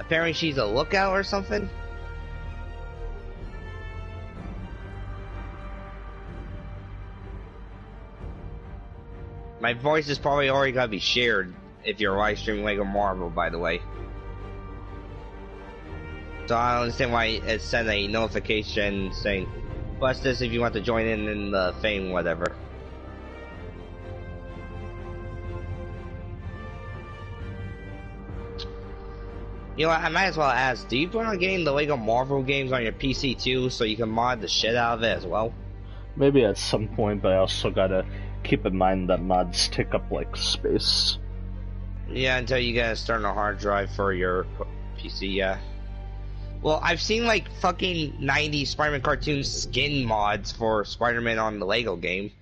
apparently she's a lookout or something. My voice is probably already gonna be shared if you're live streaming Lego Marvel, by the way. So I don't understand why it sent a notification saying, "Plus this if you want to join in the thing, whatever." You know what, I might as well ask, do you plan on getting the Lego Marvel games on your PC too, so you can mod the shit out of it as well? Maybe at some point, but I also gotta keep in mind that mods take up, like, space. Yeah, until you get a external hard drive for your PC, yeah. Well, I've seen, like, fucking 90s Spider-Man cartoon skin mods for Spider-Man on the Lego game.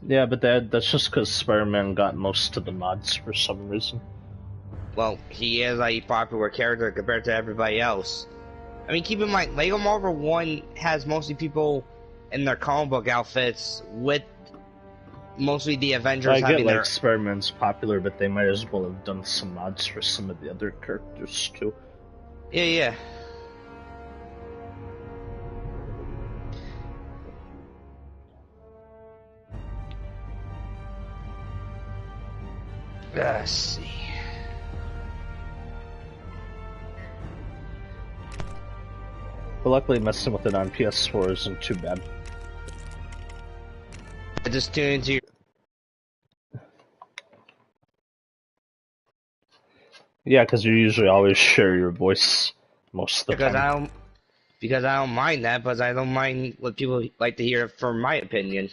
Yeah, but that's just because Spider-Man got most of the mods for some reason. Well, he is a popular character compared to everybody else. I mean, keep in mind, Lego Marvel 1 has mostly people in their comic book outfits, with mostly the Avengers I having get, like, Spider-Man's popular, but they might as well have done some mods for some of the other characters, too. Yeah. Let's see. But luckily, messing with it on PS4 isn't too bad. I just tune into your... Yeah, because you usually always share your voice most of the time. Because I don't mind that, but I don't mind what people like to hear from my opinion.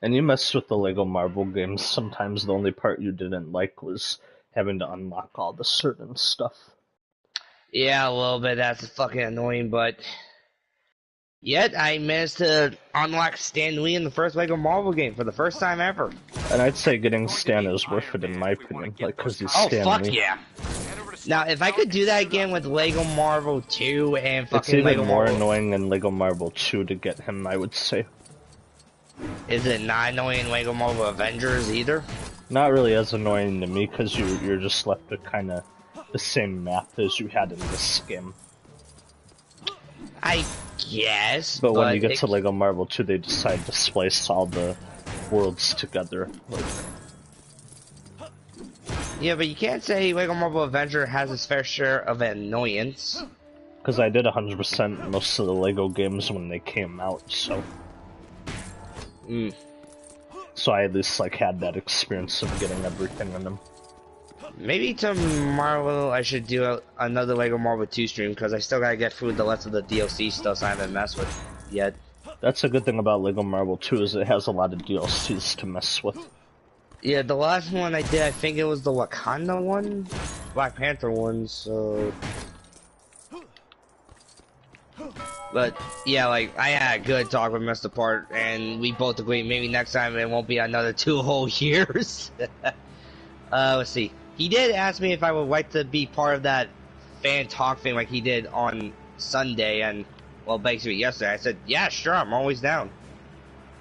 And you messed with the Lego Marvel games. Sometimes the only part you didn't like was having to unlock all the certain stuff. Yeah, a little bit. That's fucking annoying, but yet I managed to unlock Stan Lee in the first Lego Marvel game for the first time ever. And I'd say getting Stan is worth it in my opinion, like, because he's Stan Lee. Oh, fuck yeah. Now, if I could do that again with Lego Marvel 2 and fucking Lego Marvel... It's even more annoying than Lego Marvel 2 to get him, I would say. Is it not annoying in Lego Marvel Avengers either? Not really as annoying to me, because you're just left with kind of the same map as you had in this game. I guess, but when you get to Lego Marvel 2, they decide to splice all the worlds together. Like... Yeah, but you can't say Lego Marvel Avenger has its fair share of annoyance. Because I did 100% most of the Lego games when they came out, so... So I at least, like, had that experience of getting everything in them. Maybe tomorrow I should do another Lego Marvel 2 stream, because I still gotta get through the rest of the DLC stuff so I haven't messed with yet. That's a good thing about Lego Marvel 2, is it has a lot of DLCs to mess with. Yeah, the last one I did, I think it was the Wakanda one? Black Panther one, so... But, yeah, like, I had a good talk with Mr. Part, and we both agreed maybe next time it won't be another 2 whole years. Let's see. He did ask me if I would like to be part of that fan talk thing like he did on Sunday, and, well, basically yesterday. I said, yeah, sure, I'm always down.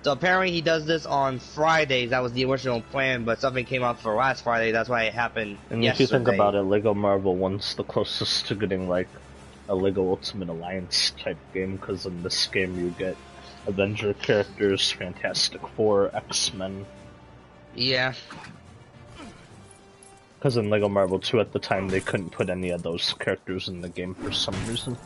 So apparently he does this on Fridays. That was the original plan, but something came up for last Friday. That's why it happened and yesterday. If you think about it, Lego Marvel 1's the closest to getting, like, a Lego Ultimate Alliance type game, because in this game you get Avenger characters, Fantastic Four, X-Men. Yeah. Because in Lego Marvel 2 at the time they couldn't put any of those characters in the game for some reason.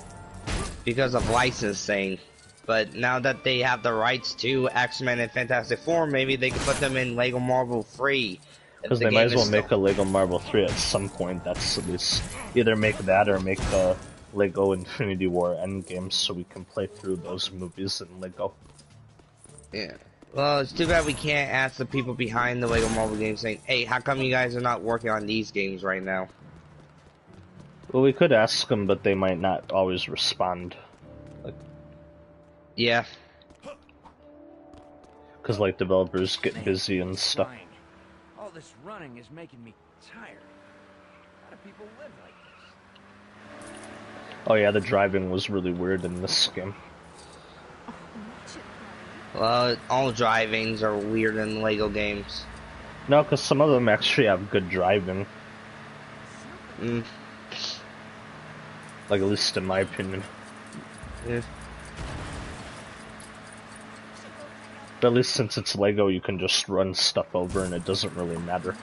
Because of licensing. But now that they have the rights to X-Men and Fantastic Four, maybe they can put them in Lego Marvel 3. Because they might as well make a Lego Marvel 3 at some point. That's at least either make that or make the Lego Infinity War Endgame so we can play through those movies in Lego. Yeah. Well, it's too bad we can't ask the people behind the Lego Marvel games saying, hey, how come you guys are not working on these games right now? Well, we could ask them, but they might not always respond. Like, yeah. Because, like, developers get busy and stuff. All this running is making me tired. How do people live like this? Oh yeah, the driving was really weird in this game. Well, all drivings are weird in Lego games. No, because some of them actually have good driving. Like, at least in my opinion. Yeah. But at least since it's Lego, you can just run stuff over and it doesn't really matter.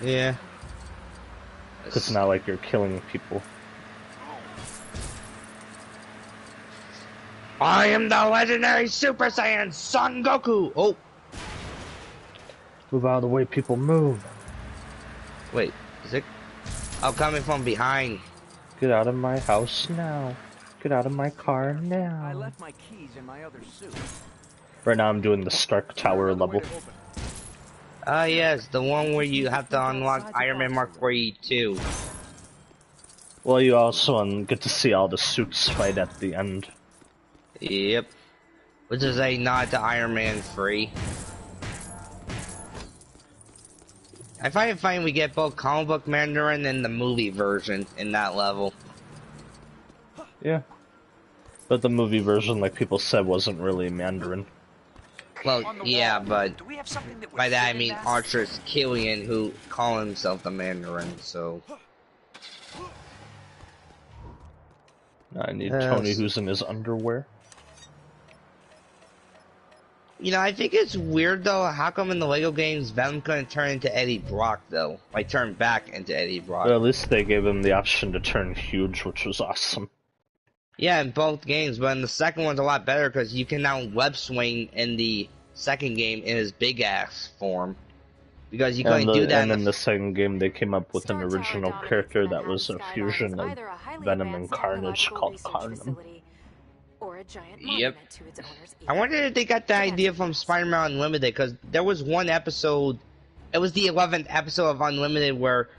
Yeah. It's not like you're killing people. I am the legendary Super Saiyan Son Goku! Oh! Move out of the way, people, move! Wait, is it? Oh, coming from behind. Get out of my house now. Get out of my car now. I left my keys in my other suit. Right now I'm doing the Stark Tower level. Ah, yes, the one where you have to unlock Iron Man Mark 42. Well, you also get to see all the suits fight at the end. Yep. Which is a nod to Iron Man 3. I find it funny we get both comic book Mandarin and the movie version in that level. Yeah. But the movie version, like people said, wasn't really Mandarin. Well, yeah, but by that I mean Archer's Killian, who call himself the Mandarin, so... Now I need Tony who's in his underwear. You know, I think it's weird though, how come in the Lego games Venom couldn't turn into Eddie Brock though? Like turn back into Eddie Brock. Well, at least they gave him the option to turn huge, which was awesome. Yeah, in both games, but in the second one's a lot better because you can now web swing in the second game in his big ass form. Because you couldn't do that and in the second game they came up with an original character that was a fusion of Venom and Carnage called Carnum. Yep. I wonder if they got the idea from Spider-Man Unlimited, because there was one episode, it was the 11th episode of Unlimited where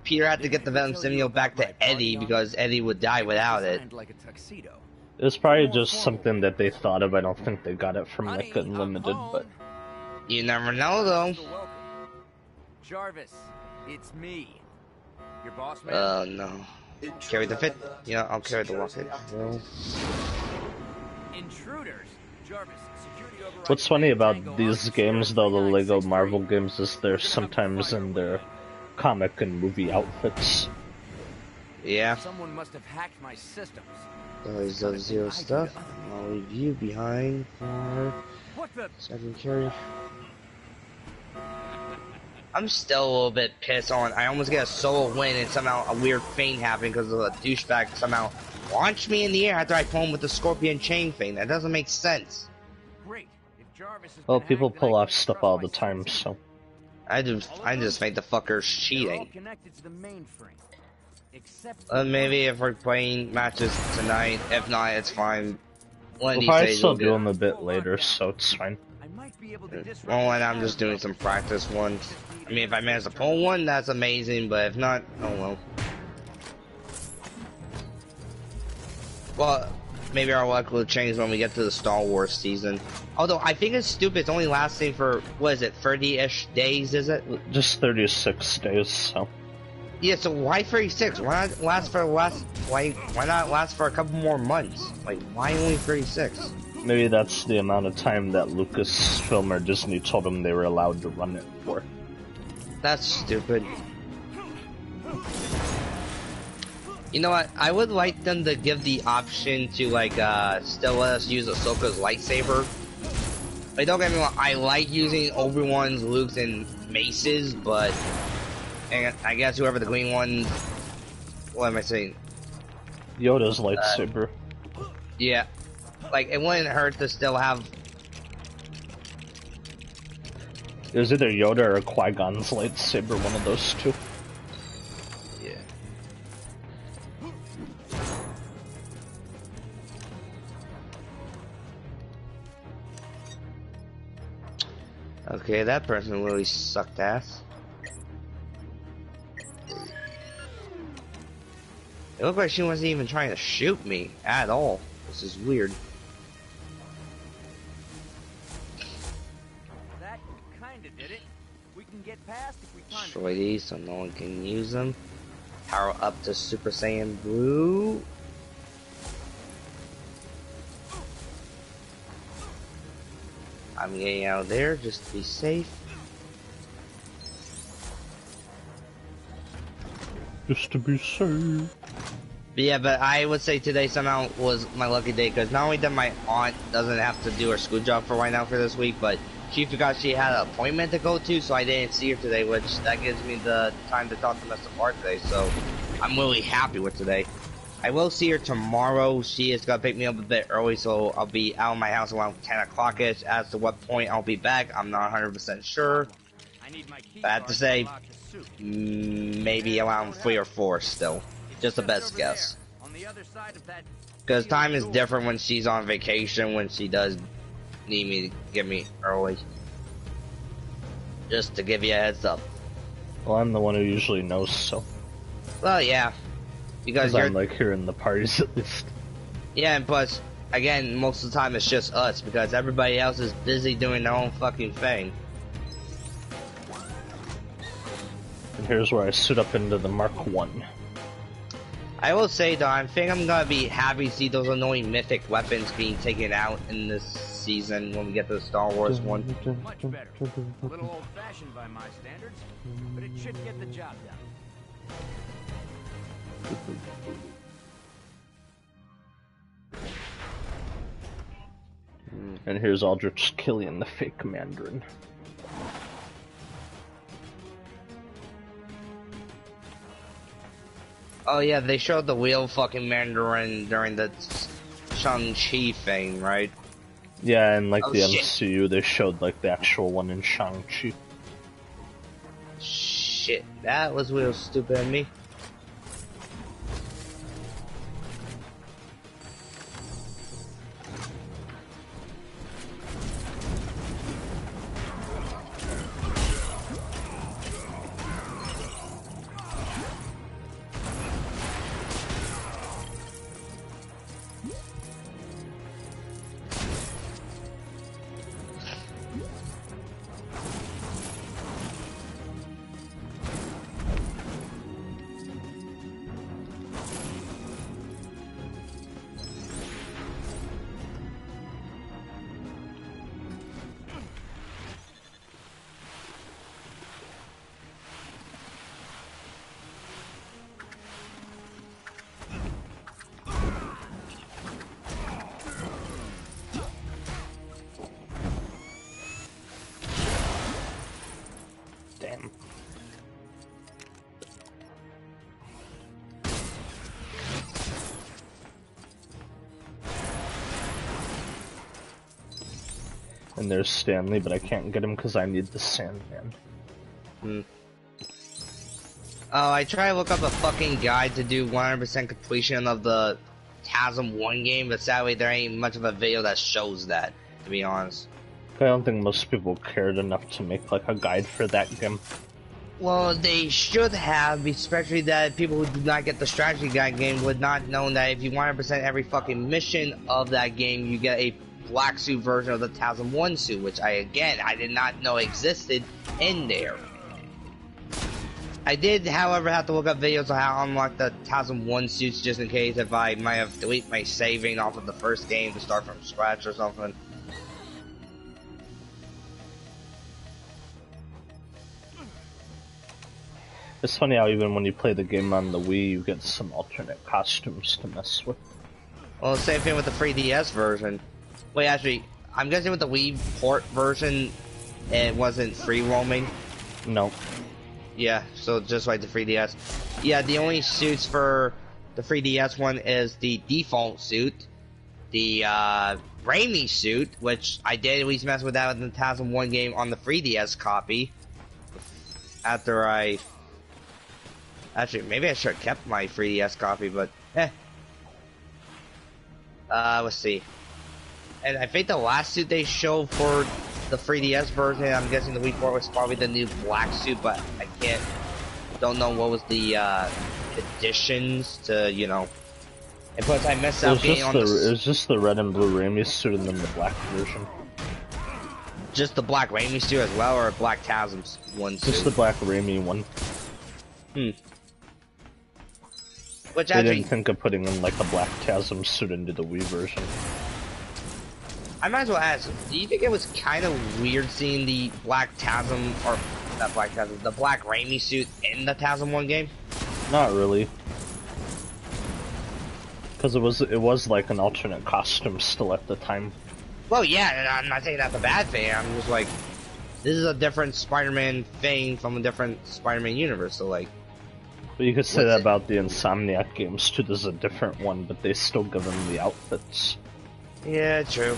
Peter had to get the Venom symbiote back to Eddie because Eddie would die without it. It was probably just something that they thought of. I don't think they got it from like Unlimited, but you never know though. Jarvis, it's me. Your boss man? No. Carry the fit? Yeah, I'll carry the rocket. Intruders. Jarvis, security override. What's funny about these games, though, the Lego Marvel games, is they're sometimes in their comic and movie outfits. Yeah. Someone must have hacked my systems. Always does zero stuff. I'll leave you behind for second carry. I'm still a little bit pissed on. I almost get a solo win and somehow a weird feint happened because a douchebag somehow launched me in the air after I pulled him with the scorpion chain thing. That doesn't make sense. Great. If Jarvis has Well, been people hacked, pull then I off can stuff trust all the my time, systems. so. I just think the fucker's They're all cheating. connected to the mainframe. Except Maybe if we're playing matches tonight. If not, it's fine. We'll probably still do them a bit later, so it's fine. I might be able to disrupt Well, and the I'm just power doing some practice ones. I mean, if I manage to pull one, that's amazing, but if not, oh well. Well, maybe our luck will change when we get to the Star Wars season. Although, I think it's stupid, it's only lasting for, what is it, 30-ish days, is it? Just 36 days, so. Yeah, so why 36? Why not last for why not last for a couple more months? Like, why only 36? Maybe that's the amount of time that Lucasfilm or Disney told them they were allowed to run it for. That's stupid. You know what? I would like them to give the option to, like, still let us use Ahsoka's lightsaber. Like, don't get me wrong, I like using Obi-Wan's, Luke's, and Mace's, but... And I guess whoever the green one... What am I saying? Yoda's lightsaber. Yeah. Like, it wouldn't hurt to still have... It was either Yoda or Qui-Gon's lightsaber, one of those two. Yeah. Okay, that person really sucked ass. It looked like she wasn't even trying to shoot me at all. This is weird. That kinda did it. We can get past if we time it. Destroy these so no one can use them. Power up to Super Saiyan Blue. I'm getting out of there just to be safe. Just to be safe. But yeah, but I would say today somehow was my lucky day because not only that my aunt doesn't have to do her school job for right now for this week, but she forgot she had an appointment to go to, so I didn't see her today, which that gives me the time to talk to Mr. Park today. So I'm really happy with today. I will see her tomorrow. She is gonna pick me up a bit early, so I'll be out of my house around 10 o'clock-ish. As to what point I'll be back, I'm not 100% sure. But I have to say, maybe around 3 or 4 still. Just the best guess. Because time is different when she's on vacation, when she does need me to get me early. Just to give you a heads up. Well, I'm the one who usually knows, so. Well, yeah. Because you're I'm like here in the parties at least. Yeah, and plus, again, most of the time it's just us, because everybody else is busy doing their own fucking thing. And here's where I suit up into the Mark 1. I will say though, I think I'm gonna be happy to see those annoying mythic weapons being taken out in this season when we get to the Star Wars one. Much better. A little old-fashioned by my standards, but it should get the job done. And here's Aldrich killing the fake Mandarin. Oh yeah, they showed the real fucking Mandarin during the Shang-Chi thing, right? Yeah, and like Oh, the shit. MCU, they showed like the actual one in Shang-Chi. Shit, that was real stupid of me. Damn. And there's Stanley, but I can't get him because I need the Sandman. Oh, I tried to look up a fucking guide to do 100% completion of the TASM 1 game, but sadly there ain't much of a video that shows that, to be honest. I don't think most people cared enough to make like a guide for that game. Well, they should have, especially that people who do not get the strategy guide game would not know that if you 100% every fucking mission of that game, you get a black suit version of the TASM 1 suit, which I did not know existed in there. I did, however, have to look up videos on how to unlock the TASM 1 suits just in case if I might have deleted my saving off of the first game to start from scratch or something. It's funny how even when you play the game on the Wii, you get some alternate costumes to mess with. Well, same thing with the 3DS version. Wait, actually, I'm guessing with the Wii port version, it wasn't free roaming. No. Yeah, so just like the 3DS. Yeah, the only suits for the 3DS one is the default suit, the Raimi suit, which I did at least mess with that in the TASM 1 game on the 3DS copy. After I... Actually, maybe I should have kept my 3DS copy, but eh. Let's see. And I think the last suit they showed for the 3DS version, I'm guessing the Wii port was probably the new black suit, but I don't know what was the additions to, you know. And plus I missed out getting on it was just the red and blue Raimi suit and then the black version. Just the black Raimi suit as well, or black TASM's one suit? Just the black Raimi one. Which they actually, didn't think of putting in like a black TASM suit into the Wii version. I might as well ask, do you think it was kind of weird seeing the black TASM, or not black TASM, the black Raimi suit in the TASM 1 game? Not really. Because it was like an alternate costume still at the time. Well, yeah, and I'm not saying that's a bad thing. I'm just like, this is a different Spider-Man thing from a different Spider-Man universe. So like, But you could say that about the Insomniac games too. There's a different one, but they still give them the outfits. yeah, true.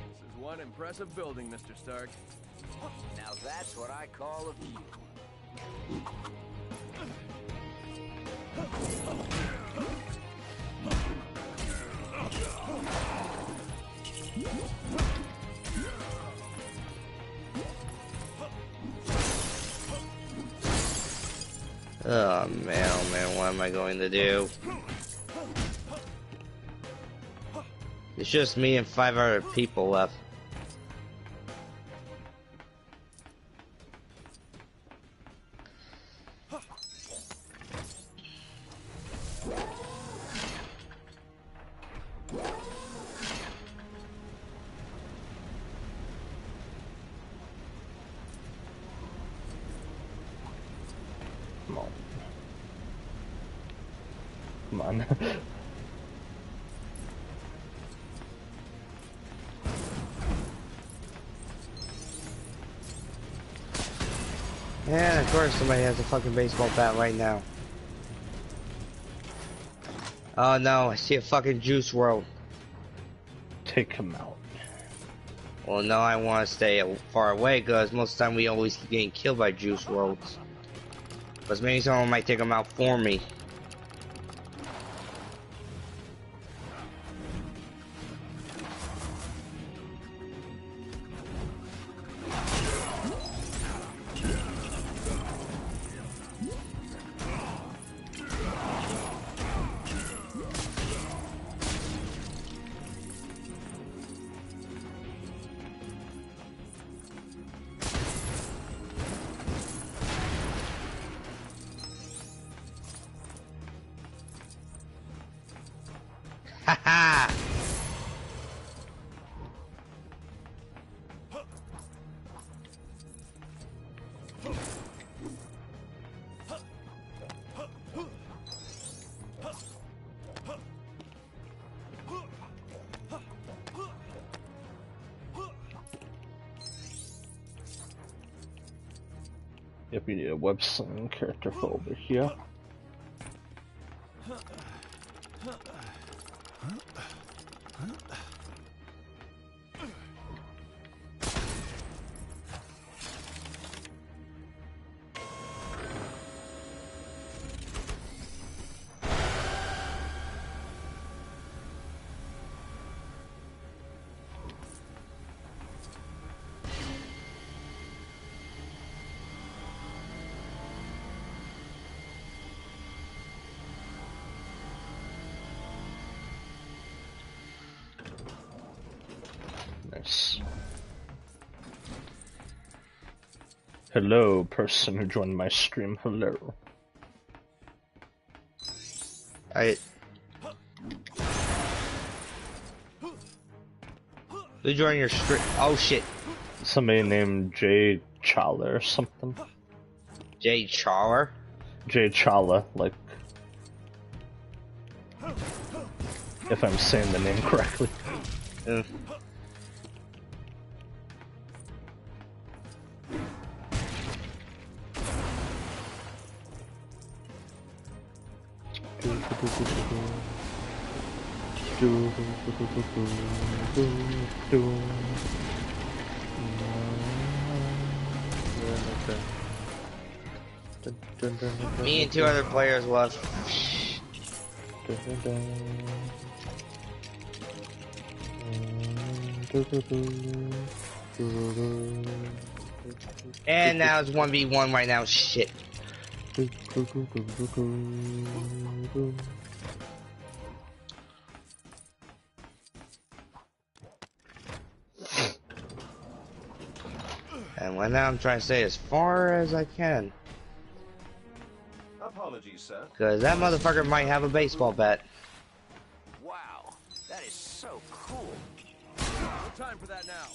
This is one impressive building, Mr. Stark. Now that's what I call a view. Oh man, what am I going to do? It's just me and 5 other people left. Come on. And of course somebody has a fucking baseball bat right now. Oh no, I see a fucking Juice World. Take him out. Well, no, I want to stay far away because most of the time we always keep getting killed by Juice Worlds. But maybe someone might take them out for me. Haha! Yep, you need a web slinging character for over here. Nice. Hello, person who joined my stream. Hello. Who joined your stream? Oh shit. Somebody named Jay Chala or something. Jay Chawler? Jay Chala, like... if I'm saying the name correctly. Me and 2 other players left. And now it's 1v1 right now. Shit. And right now I'm trying to stay as far as I can. Apologies, sir. Cause that motherfucker might have a baseball bat. Wow, that is so cool. No time for that now.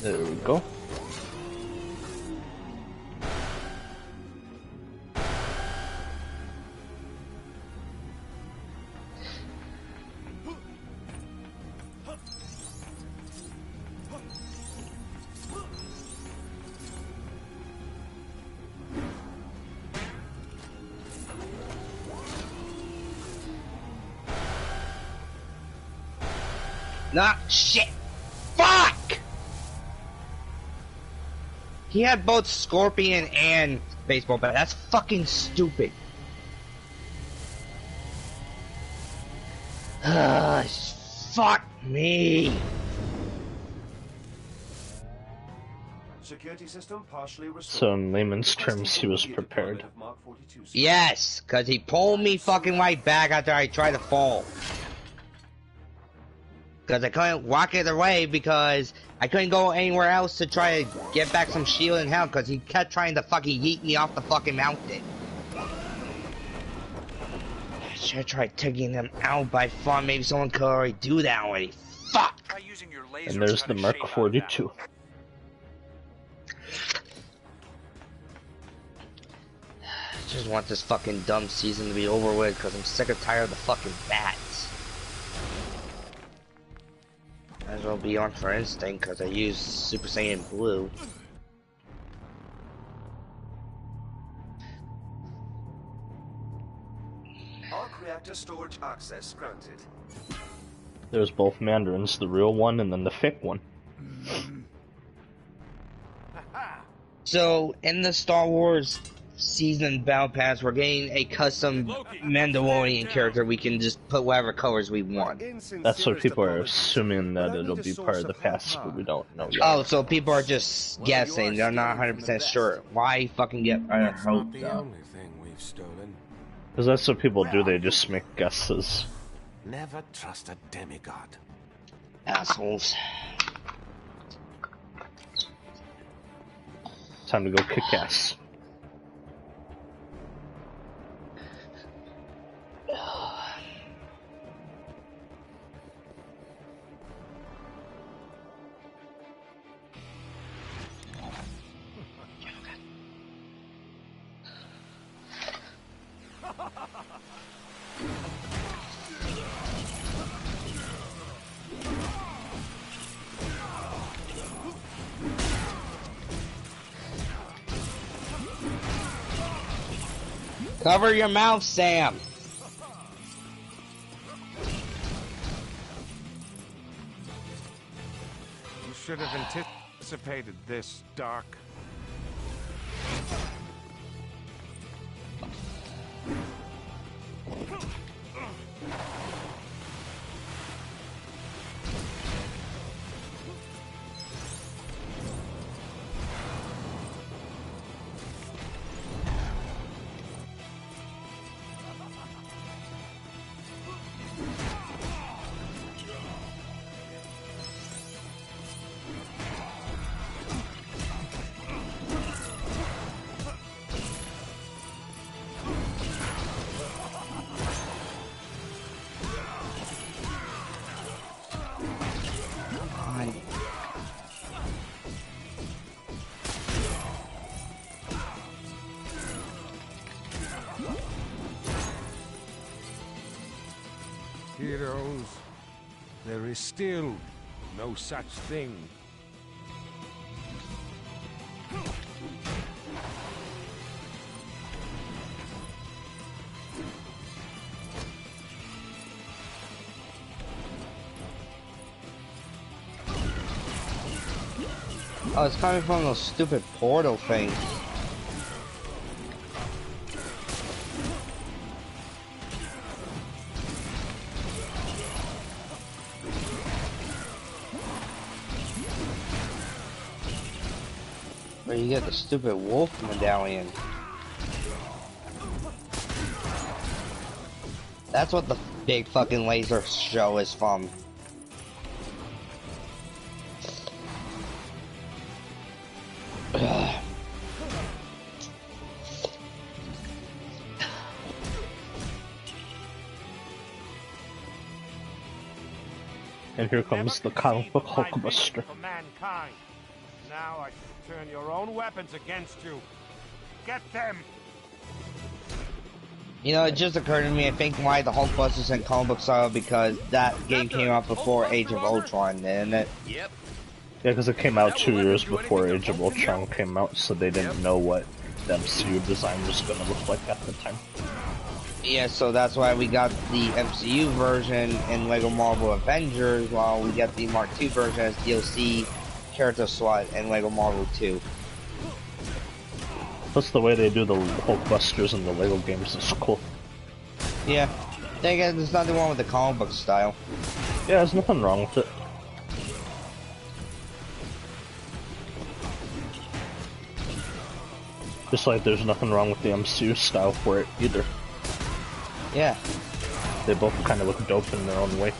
There we go. Nah, shit! Fuck! He had both Scorpion and baseball bat. That's fucking stupid. Fuck me. Security system partially restored. So in layman's terms, he was prepared. Yes, cause he pulled me fucking right back after I tried to fall. Cause I couldn't walk it away because I couldn't go anywhere else to try to get back some shield and health cause he kept trying to fucking yeet me off the fucking mountain. I should have tried taking them out by far. Maybe someone could already do that already. Fuck! And there's the Mark 42. I just want this fucking dumb season to be over with cause I'm sick and tired of the fucking bats. Might as well be on for instinct because I used Super Saiyan Blue. Arc reactor storage access granted. There's both Mandarins, the real one and then the fake one. So, in the Star Wars Season Battle Pass, we're getting a custom Mandalorian character we can just put whatever colors we want. That's what people are assuming, that it'll be part of the pass, but we don't know yet. Oh, so people are just guessing, they're not 100% sure. Why fucking get our hopes up? Because that's what people do, they just make guesses. Never trust a demigod. Assholes. Time to go kick ass. Cover your mouth, Sam. You should have anticipated this, Doc. Heroes, there is still no such thing. Oh, it's coming from those stupid portal things. Where you get the stupid wolf medallion. That's what the big fucking laser show is from. And here comes the comic book Hulkbuster. For mankind. Now I can turn your own weapons against you. Get them! You know, it just occurred to me, I think why the Hulkbusters in comic book style, because that game came out before Age of Ultron, didn't it? Yep. Yeah, because it came out 2 years before Age of Ultron came out, so they didn't know what the MCU design was going to look like at the time. Yeah, so that's why we got the MCU version in LEGO Marvel Avengers, while we get the Mark II version as DLC character slot in LEGO Marvel 2. Plus the way they do the Hulkbusters in the LEGO games is cool. Yeah, then again, there's nothing wrong with the comic book style. Yeah, there's nothing wrong with it. Just like there's nothing wrong with the MCU style for it either. Yeah. They both kind of look dope in their own way.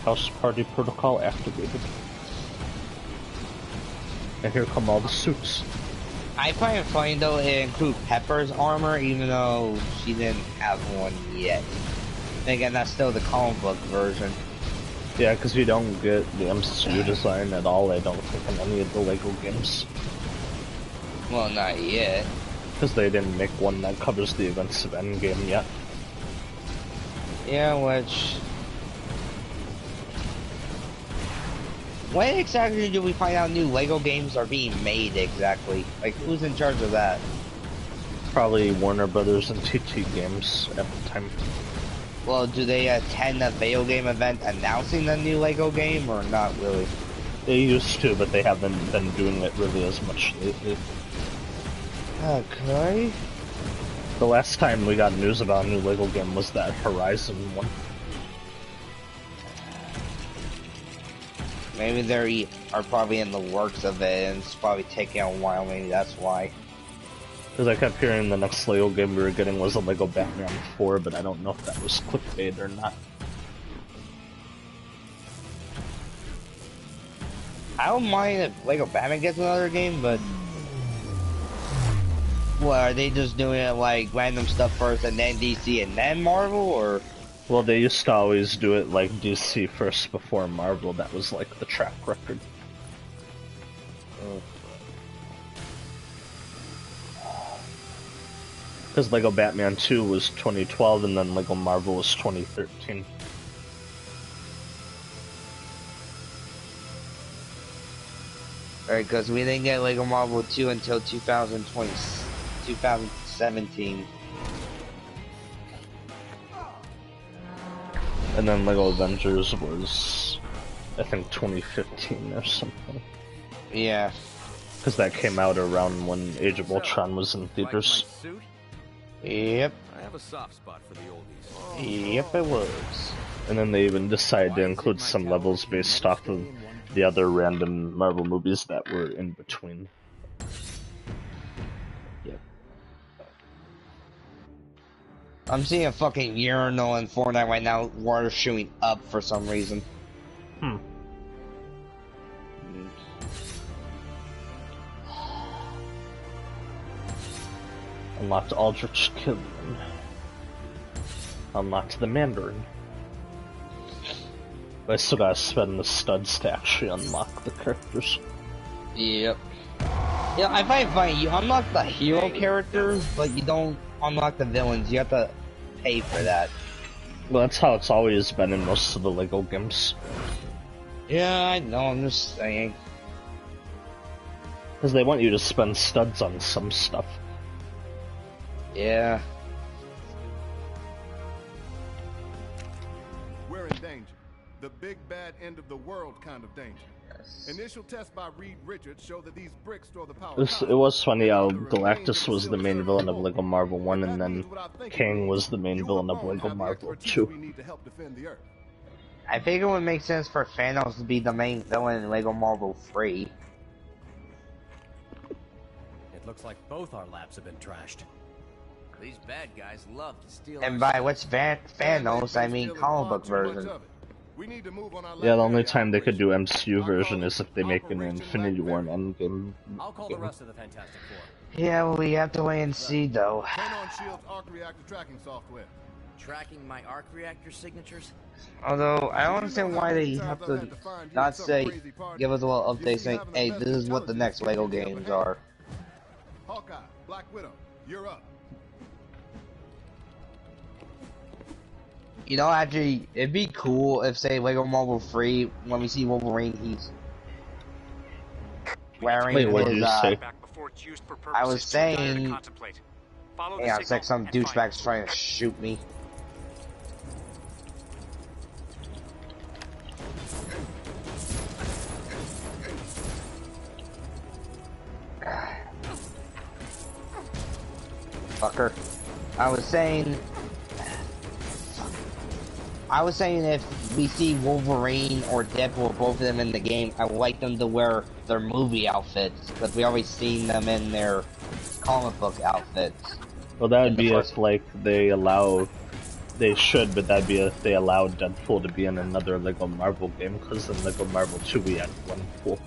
House Party Protocol activated. And here come all the suits. I find it funny though it includes Pepper's armor, even though she didn't have one yet. And again, that's still the comic book version. Yeah, because you don't get the MCU design at all, I don't think, in any of the LEGO games. Well, not yet. Because they didn't make one that covers the events of Endgame yet. Yeah, which... When exactly do we find out new LEGO games are being made exactly? Like, who's in charge of that? Probably Warner Brothers and TT Games at the time. Well, do they attend a video game event announcing the new LEGO game, or not really? They used to, but they haven't been doing it really as much lately. Okay. The last time we got news about a new LEGO game was that Horizon one. Maybe they are probably in the works of it, and it's probably taking a while, maybe that's why. Because I kept hearing the next LEGO game we were getting was a LEGO Batman 4, but I don't know if that was clickbait or not. I don't mind if LEGO Batman gets another game, but... What, are they just doing it like random stuff first and then DC and then Marvel, or...? Well, they used to always do it like DC first before Marvel. That was like the track record. Because LEGO Batman 2 was 2012 and then LEGO Marvel was 2013. Alright, because we didn't get LEGO Marvel 2 until 2017. And then LEGO Avengers was, I think, 2015 or something. Yeah. Because that came out around when Age of Ultron was in theaters. Like my suit? Yep. I have a soft spot for the oldies. Yep, it was. And then they even decided to include some levels based off of the other random Marvel movies that were in between. Yep. I'm seeing a fucking urinal in Fortnite right now, water shooting up for some reason. Hmm. Unlocked Aldrich Killian. Unlocked the Mandarin. But I still gotta spend the studs to actually unlock the characters. Yep. Yeah, I find it funny, you unlock the hero characters, but you don't unlock the villains. You have to pay for that. Well, that's how it's always been in most of the LEGO games. Yeah, I know, I'm just saying. Because they want you to spend studs on some stuff. Yeah. We're in danger. The big bad end of the world kind of danger. Yes. Initial tests by Reed Richards show that these bricks store the power. It was funny how Galactus was the main villain of LEGO Marvel 1 and then Kang was the main villain of LEGO Marvel 2. I think it would make sense for Thanos to be the main villain in LEGO Marvel 3. It looks like both our labs have been trashed. These bad guys love to steal. And by which Thanos, I mean comic book version. We need to move on our Yeah, the only Liberia time they could do operation. MCU version is if they make an Operation Infinity War and Blackberry. Endgame I'll call the game. rest of the Fantastic Four. Yeah, well, we have to wait and see, though. Turn on Shield's arc reactor tracking software. Tracking my arc reactor signatures. Although, I don't understand why they have to not say, give us a little update saying, hey, this is what the next LEGO games are. Hawkeye, Black Widow, you're up. You know, actually, it'd be cool if, say, LEGO Marvel 3, when we see Wolverine, he's wearing Wait, what did his, you say? I was saying, yeah, it's like some douchebag's trying to shoot me. Fucker. I was saying if we see Wolverine or Deadpool, both of them in the game, I would like them to wear their movie outfits, because we always seen them in their comic book outfits. Well, that would be if, like, they should, but that'd be if they allowed Deadpool to be in another LEGO Marvel game, because in LEGO Marvel 2 we had Gwenpool.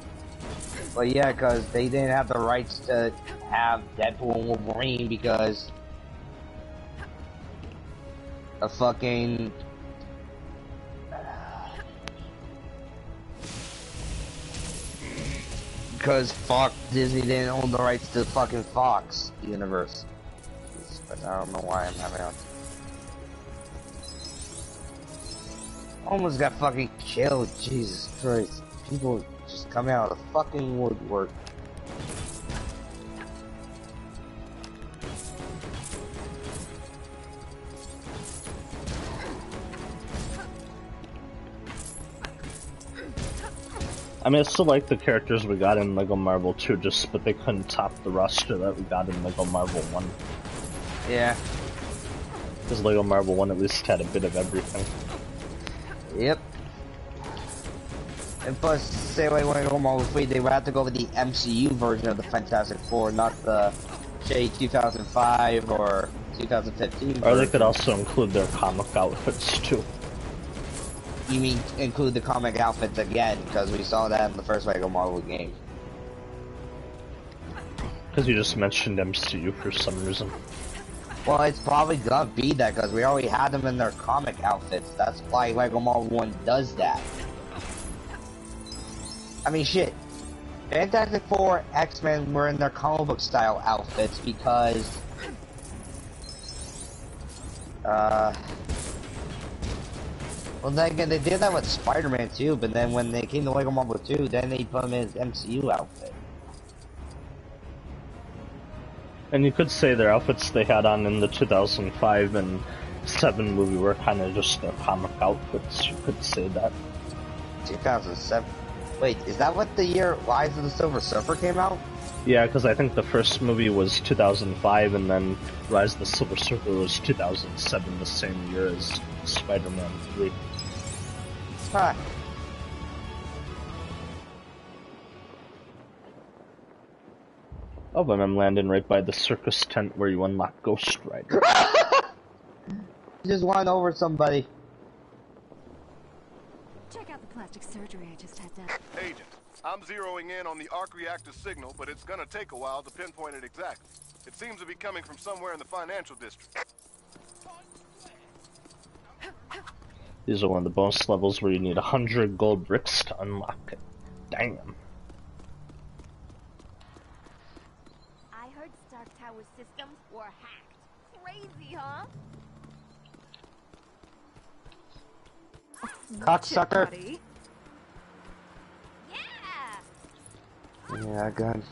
Well, yeah, because they didn't have the rights to have Deadpool and Wolverine because a fucking because Disney didn't own the rights to fucking Fox universe. But I don't know why I'm having a almost got fucking killed. Jesus Christ! People just come out of the fucking woodwork. I mean, I still like the characters we got in LEGO Marvel 2, but they couldn't top the roster that we got in LEGO Marvel 1. Yeah. Because LEGO Marvel 1 at least had a bit of everything. Yep. And plus, say like when I go Marvel 3, they would have to go with the MCU version of the Fantastic Four, not the, say, 2005 or 2015 version. Or they could also include their comic outfits, too. You mean include the comic outfits again, because we saw that in the first LEGO Marvel game. Because you just mentioned MCU for some reason. Well, it's probably gonna be that, because we already had them in their comic outfits. That's why LEGO Marvel 1 does that. I mean, shit. Fantastic Four, X-Men were in their comic book style outfits because... Well, then again, they did that with Spider-Man too, but then when they came to LEGO Marvel 2, then they put him in his MCU outfit. And you could say their outfits they had on in the 2005 and 7 movie were kind of just their comic outfits, you could say that. 2007? Wait, is that what the year Rise of the Silver Surfer came out? Yeah, because I think the first movie was 2005 and then Rise of the Silver Surfer was 2007, the same year as Spider-Man 3. Huh. Oh, and I'm landing right by the circus tent where you unlock Ghost Rider. Just won over somebody. Check out the plastic surgery I just had done. Agent, I'm zeroing in on the arc reactor signal, but it's gonna take a while to pinpoint it exactly. It seems to be coming from somewhere in the financial district. These are one of the bonus levels where you need 100 gold bricks to unlock it. Damn. I heard Stark Tower's systems were hacked. Crazy, huh? Cocksucker. Buddy. Yeah. Yeah, gun.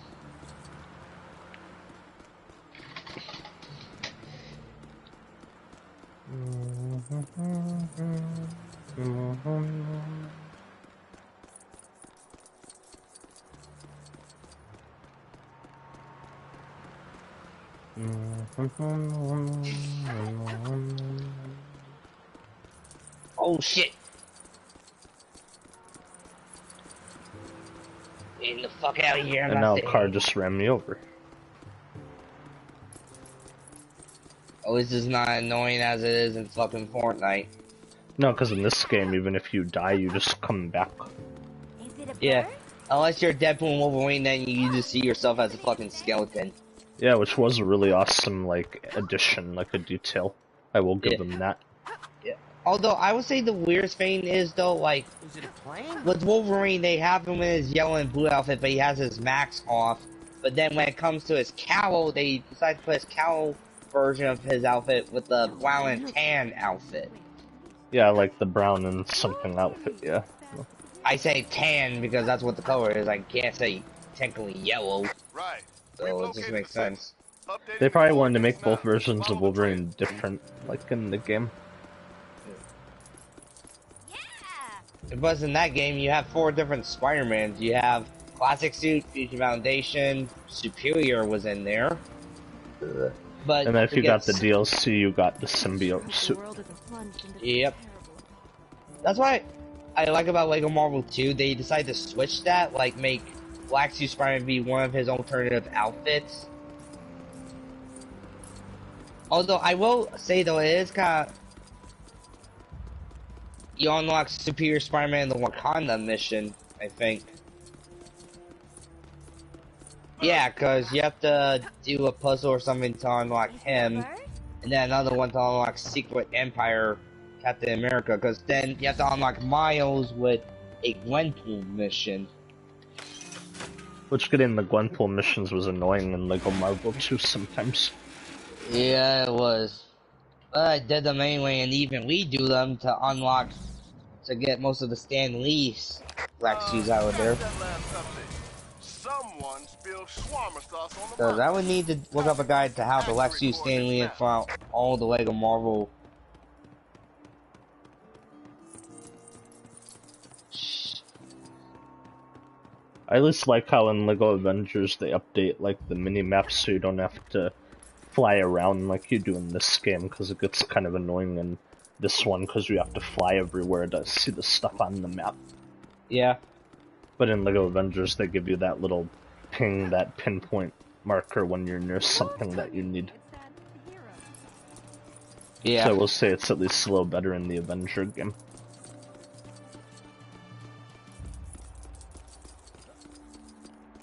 Oh shit! Getting the fuck out of here! And now a car just ran me over. Or is this not annoying as it is in fucking Fortnite? No, because in this game, even if you die, you just come back. Is it a Yeah. bird? Unless you're Deadpool and Wolverine, then you just see yourself as a fucking skeleton. Yeah, which was a really awesome, like, addition, like a detail. I will give them that. Yeah. Although, I would say the weirdest thing is, though, like, Is it a plane? with Wolverine, they have him in his yellow and blue outfit, but he has his mask off. But then when it comes to his cowl, they decide to put his cowl version of his outfit with the brown and tan outfit. Yeah, like the brown and something outfit, yeah. I say tan because that's what the color is. I can't say technically yellow. Right. So it just makes sense. Updating They the probably wanted to coordinates make both now. versions of Follow the Wolverine different, like in the game. Yeah. But in that game, you have 4 different Spider-Mans. You have Classic Suit, Future Foundation, Superior was in there. But And then if you got the gets- DLC, you got the symbiote suit. Yep. That's why I like about Lego Marvel 2. They decided to switch that, like make Black Suit Spider-Man be one of his alternative outfits. Although I will say though, it is kind of you unlock Superior Spider-Man in the Wakanda mission, I think. Yeah, cause you have to do a puzzle or something to unlock him, and then another one to unlock Secret Empire Captain America, cause then you have to unlock Miles with a Gwenpool mission. Which getting the Gwenpool missions was annoying in Lego Marvel 2 sometimes. Yeah, it was. But I did them anyway, and even we do them to unlock, to get most of the Stan Lee's Black Suits out of there. That last update. Someone spilled shawarma sauce on the Cause I would need to look up a guide to how the Lex Suit Stan Lee and found all the Lego Marvel. I at least like how in Lego Avengers they update like the mini maps so you don't have to fly around like you do in this game, because it gets kind of annoying in this one because you have to fly everywhere to see the stuff on the map. Yeah. But in Lego Avengers they give you that little ping, that pinpoint marker when you're near something that you need. Yeah. So I will say it's at least a little better in the Avenger game.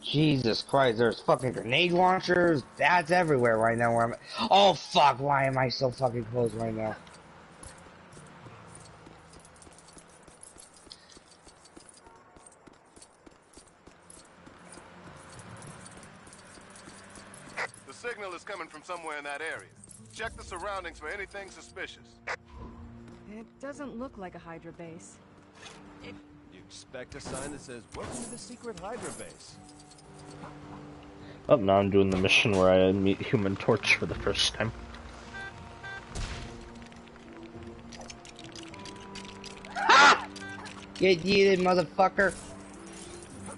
Jesus Christ, there's fucking grenade launchers. That's everywhere right now where I'm at. Oh fuck, why am I so fucking close right now? The signal is coming from somewhere in that area. Check the surroundings for anything suspicious. It doesn't look like a Hydra base. You expect a sign that says, "Welcome to the secret Hydra base." Oh, now I'm doing the mission where I meet Human Torch for the first time. Ha! Get yeeted, motherfucker.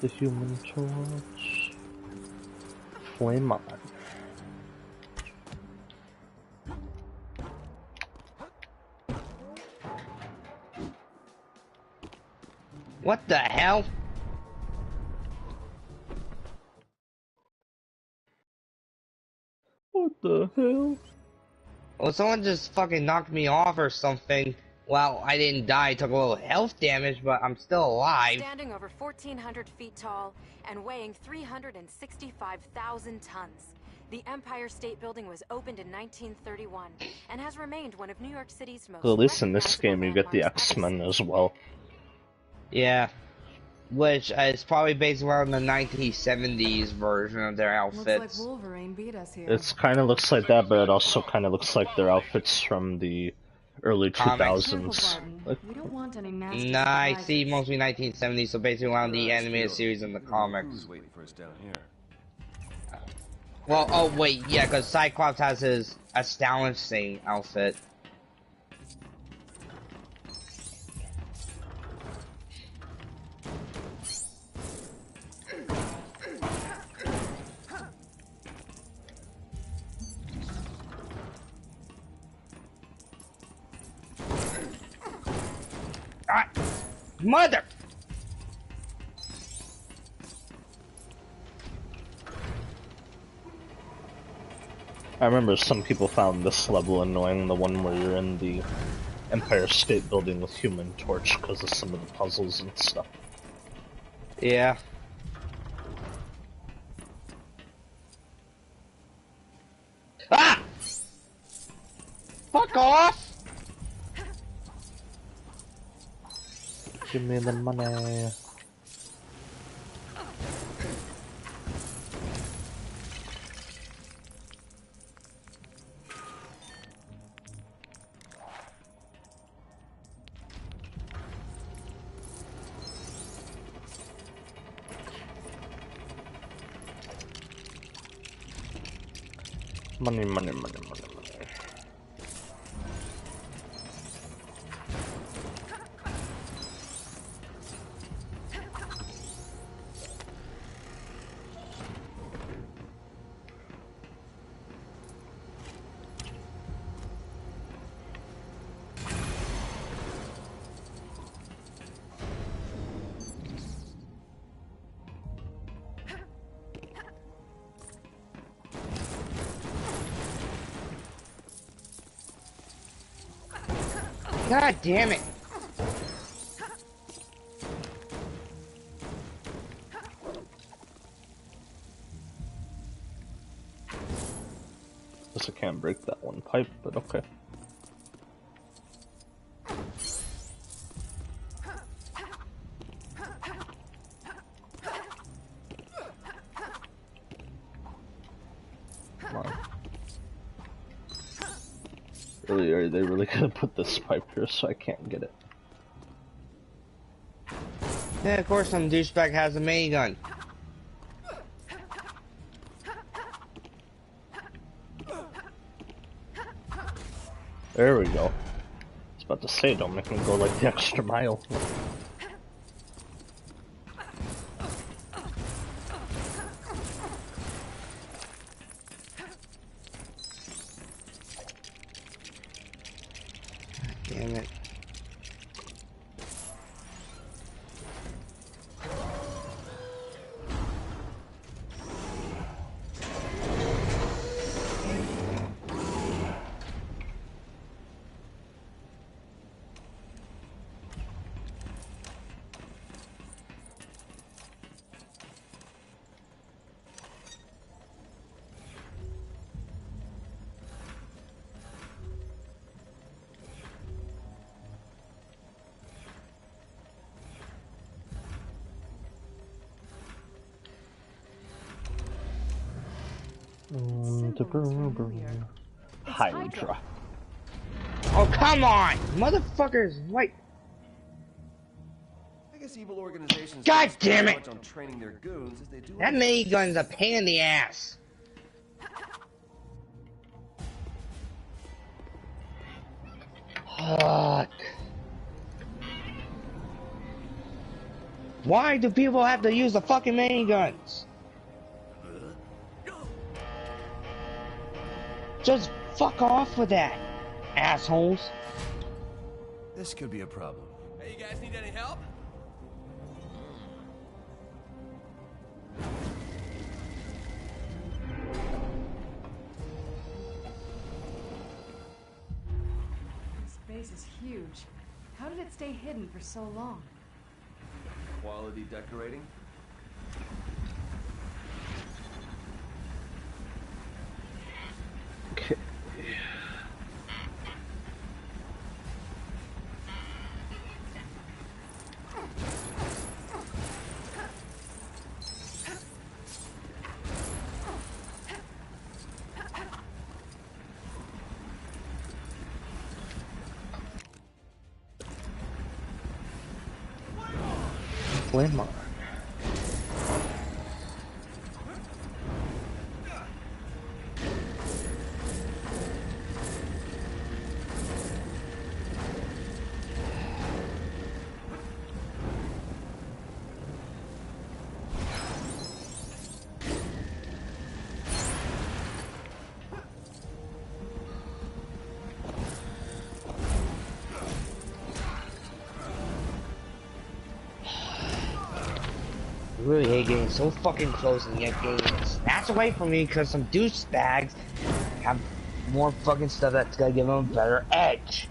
The Human Torch. Flame on. What the hell? What the hell? Well, someone just fucking knocked me off or something. Well, I didn't die, I took a little health damage, but I'm still alive. Standing over 1,400 feet tall and weighing 365,000 tons, the Empire State Building was opened in 1931 and has remained one of New York City's most. Well, at least in this recognizable game you get the landmarks ever X-Men seen. as well. Yeah. Which is probably based around the 1970s version of their Looks outfits. like Wolverine beat us here. It's kind of looks like that, but it also kind of looks like their outfits from the early Comics. 2000s. Like, We don't want any nasty Nah, I surprises. see mostly 1970s, so basically around the animated series and the comics. Who's waiting for us down here? Well, oh wait, yeah, because Cyclops has his astonishing outfit. Ah, mother! I remember some people found this level annoying, the one where you're in the Empire State Building with Human Torch because of some of the puzzles and stuff. Yeah. Ah! Fuck off! Give me the money. Money, money, money, money, money. God damn it! Guess I can't break that one pipe, but okay. Come on. Really, are they really gonna put this pipe here so I can't get it? Yeah, of course some douchebag has a minigun. There we go. I was about to say, don't make me go like the extra mile. Damn it. Hydra. Oh, come on! Motherfuckers! Wait! I guess evil organizations God damn it! much on training their goons as they do That minigun's a pain in the ass. Fuck. Why do people have to use the fucking miniguns? Just fuck off with that, assholes. This could be a problem. Hey, you guys need any help? This base is huge. How did it stay hidden for so long? Quality decorating? Okay. Landmark. I really hate getting so fucking close and yet getting snatched away from me because some douchebags have more fucking stuff that's gonna give them a better edge.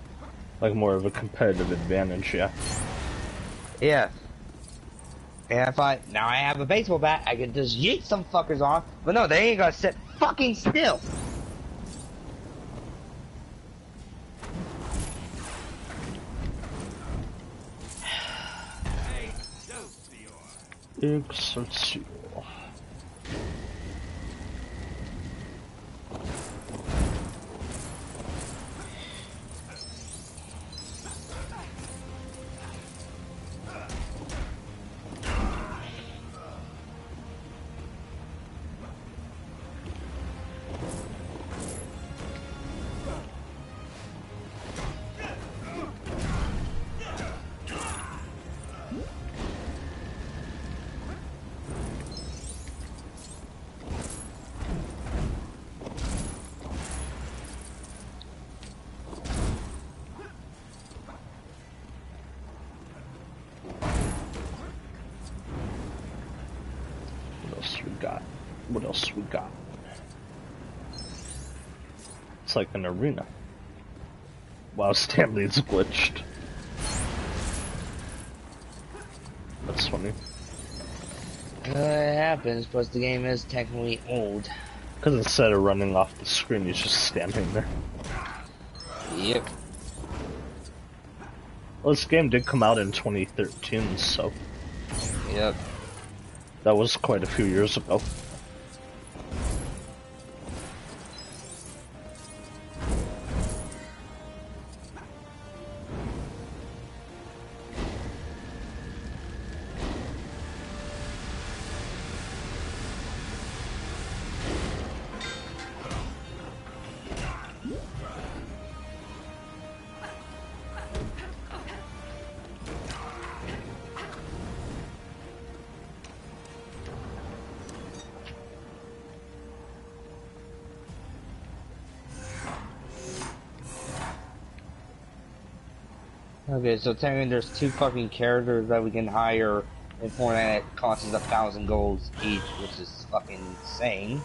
Like more of a competitive advantage, yeah. Yeah. And if now I have a baseball bat, I can just yeet some fuckers off. But no, they ain't gonna sit fucking still. Excelsior. What else we got? It's like an arena. Wow, Stanley's glitched. That's funny. It happens, plus the game is technically old. Because instead of running off the screen, he's just standing there. Yep. Well, this game did come out in 2013, so... Yep. That was quite a few years ago. Okay, so technically there's 2 fucking characters that we can hire in Fortnite that costs us 1,000 golds each, which is fucking insane.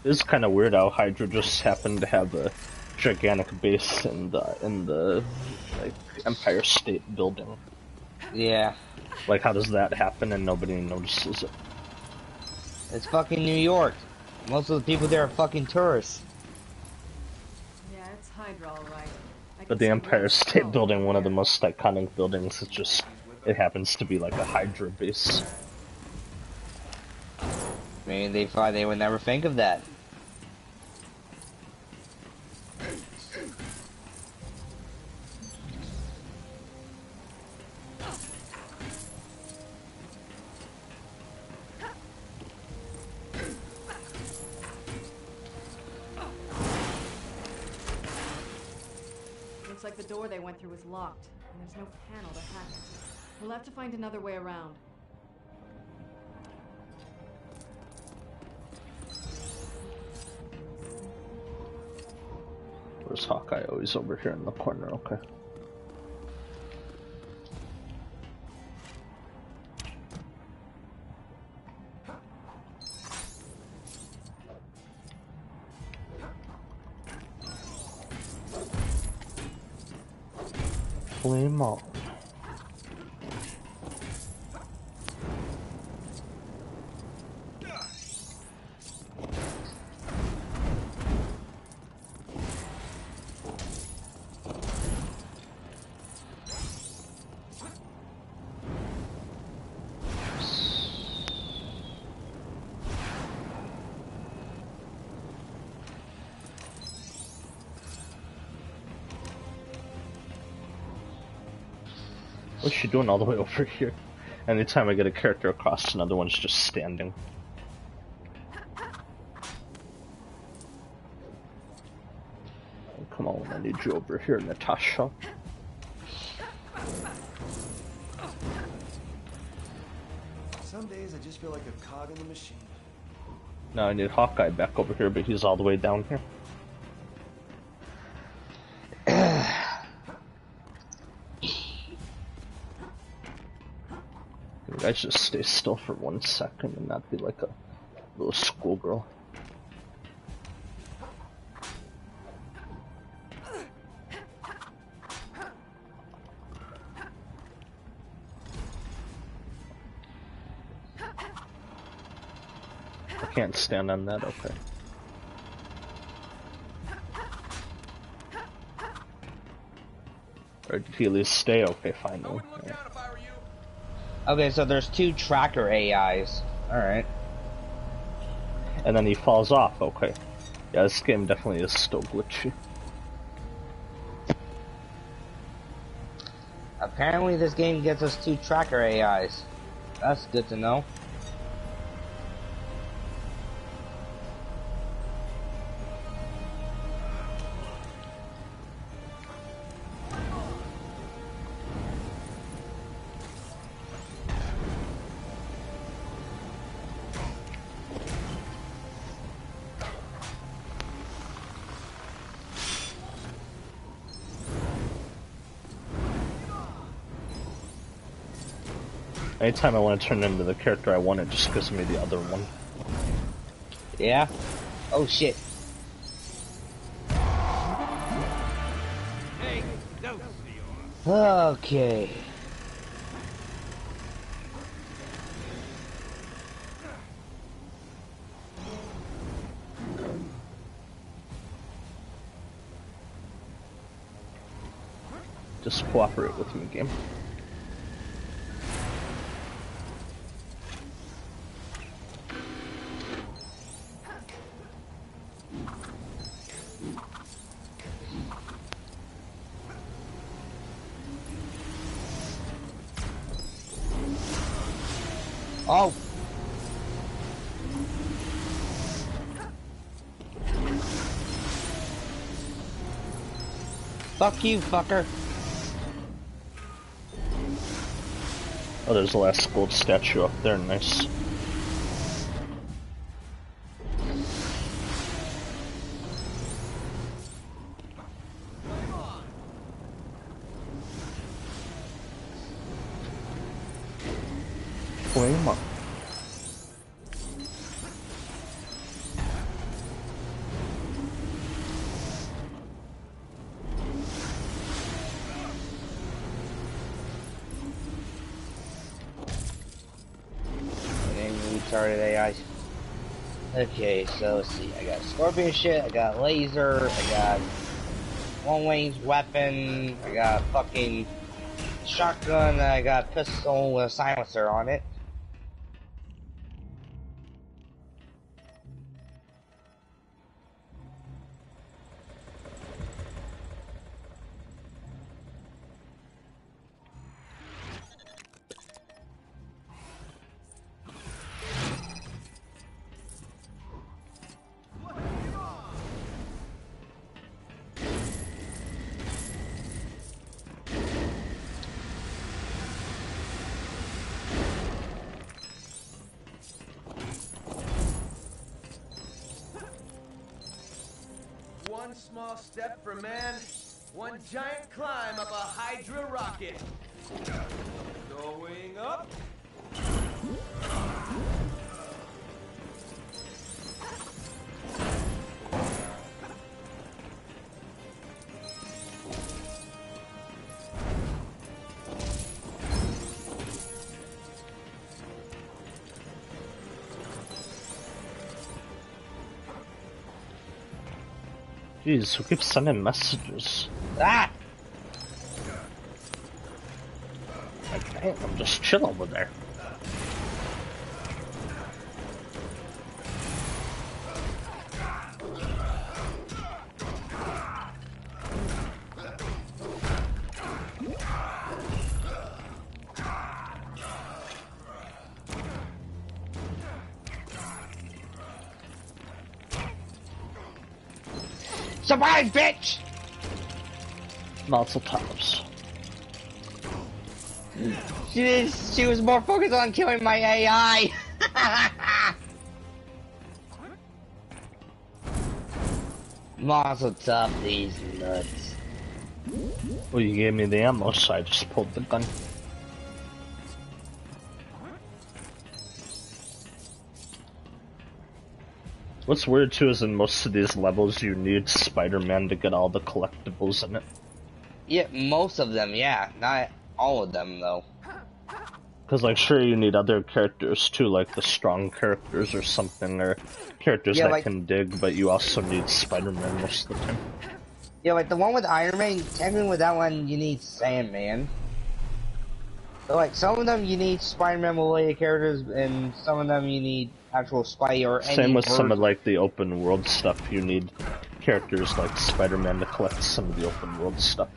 It's kind of weird how Hydra just happened to have a gigantic base in the like Empire State Building. Yeah. Like, how does that happen and nobody notices it? It's fucking New York. Most of the people there are fucking tourists. Yeah, it's Hydra, all right. But the Empire State Building, one of the most iconic buildings, it happens to be like a Hydra base. Maybe they thought they would never think of that. Looks like the door they went through is locked, and there's no panel to hack it. We'll have to find another way around. Where's Hawkeye? Oh, he's over here in the corner, okay. Flame on. What's she doing all the way over here? Anytime I get a character across, another one's just standing. Come on, I need you over here, Natasha. Some days I just feel like a cog in the machine. Now I need Hawkeye back over here, but he's all the way down here. You guys just stay still for 1 second and not be like a little schoolgirl. I can't stand on that, okay. Or did he at least stay? Okay, finally. Yeah. Okay, so there's 2 tracker AIs. Alright. And then he falls off, okay. Yeah, this game definitely is still glitchy. Apparently this game gets us 2 tracker AIs. That's good to know. Anytime I want to turn into the character I want, it just gives me the other one. Yeah? Oh shit. Hey, no. Okay. Just cooperate with me, game. Oh. Fuck you, fucker. Oh, there's the last gold statue up there, nice. Flame up. Retarded AIs. Okay, so let's see. I got scorpion shit, I got laser, I got long range weapon, I got fucking shotgun, I got pistol with a silencer on it. One small step for man, one giant climb up a Hydra rocket. Going up. Jeez, who keeps sending messages? Ah! I can't, I'm just chill over there. Surprise, bitch! Nozzle tops. She was more focused on killing my AI. Mazel tov, these nuts. Well, you gave me the ammo, so I just pulled the gun. What's weird too is in most of these levels you need Spider-Man to get all the collectibles in it. Yeah, most of them, yeah. Not all of them, though. Because, like, sure, you need other characters too, like the strong characters or something, or characters that can dig, but you also need Spider-Man most of the time. Yeah, like the one with Iron Man, technically with that one, you need Sandman. But, like, some of them you need Spider-Man related characters, and some of them you need actual Spidey or any Same with version. some of, like, the open world stuff, you need characters like Spider-Man to collect some of the open world stuff.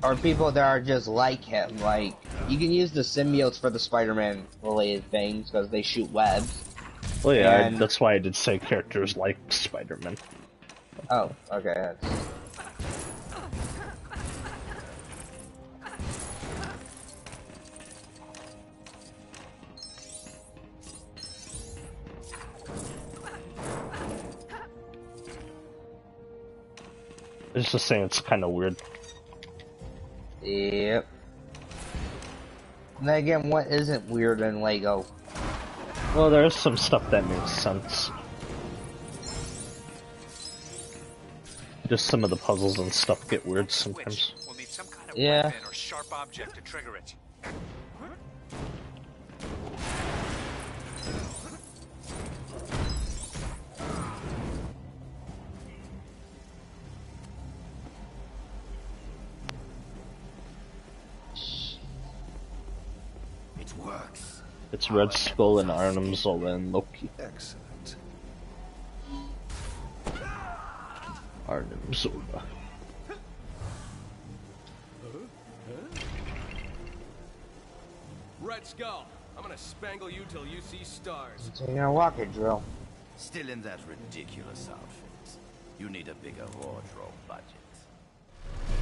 Or people that are just like him, like, you can use the symbiotes for the Spider-Man related things, because they shoot webs. Well, yeah, that's why I did say characters like Spider-Man. Oh, okay. It's just saying it's kind of weird. Yep. And then again, what isn't weird in Lego? Well, there's some stuff that makes sense. Just some of the puzzles and stuff get weird sometimes. We'll need some kind of yeah. weapon or sharp object to trigger it. It works. It's Red Skull and Arnim Zola and Loki. Excellent. Arnim Zola. Red Skull, I'm gonna spangle you till you see stars. Taking a rocket drill. Still in that ridiculous outfit. You need a bigger wardrobe budget.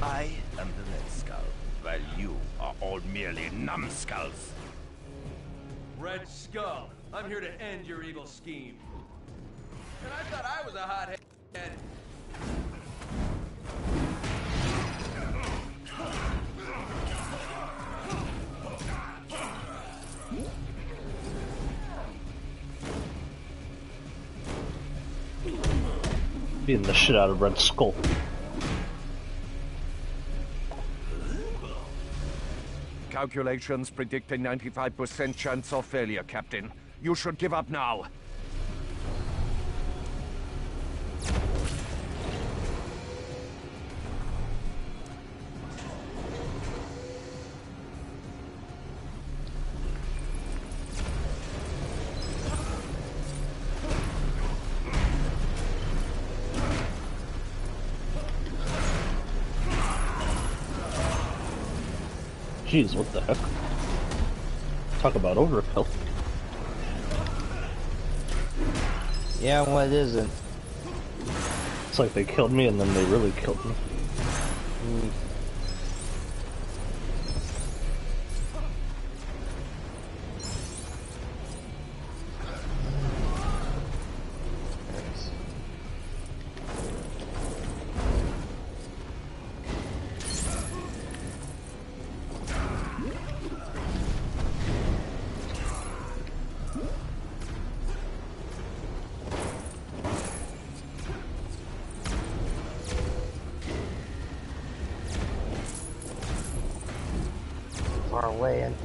I am the Red Skull, while you are all merely numbskulls. Red Skull, I'm here to end your evil scheme. And I thought I was a hothead. Beating the shit out of Red Skull. Calculations predict a 95% chance of failure, Captain. You should give up now. Jeez, what the heck? Talk about overkill. Yeah, what isn't? It's like they killed me and then they really killed me. Far away in.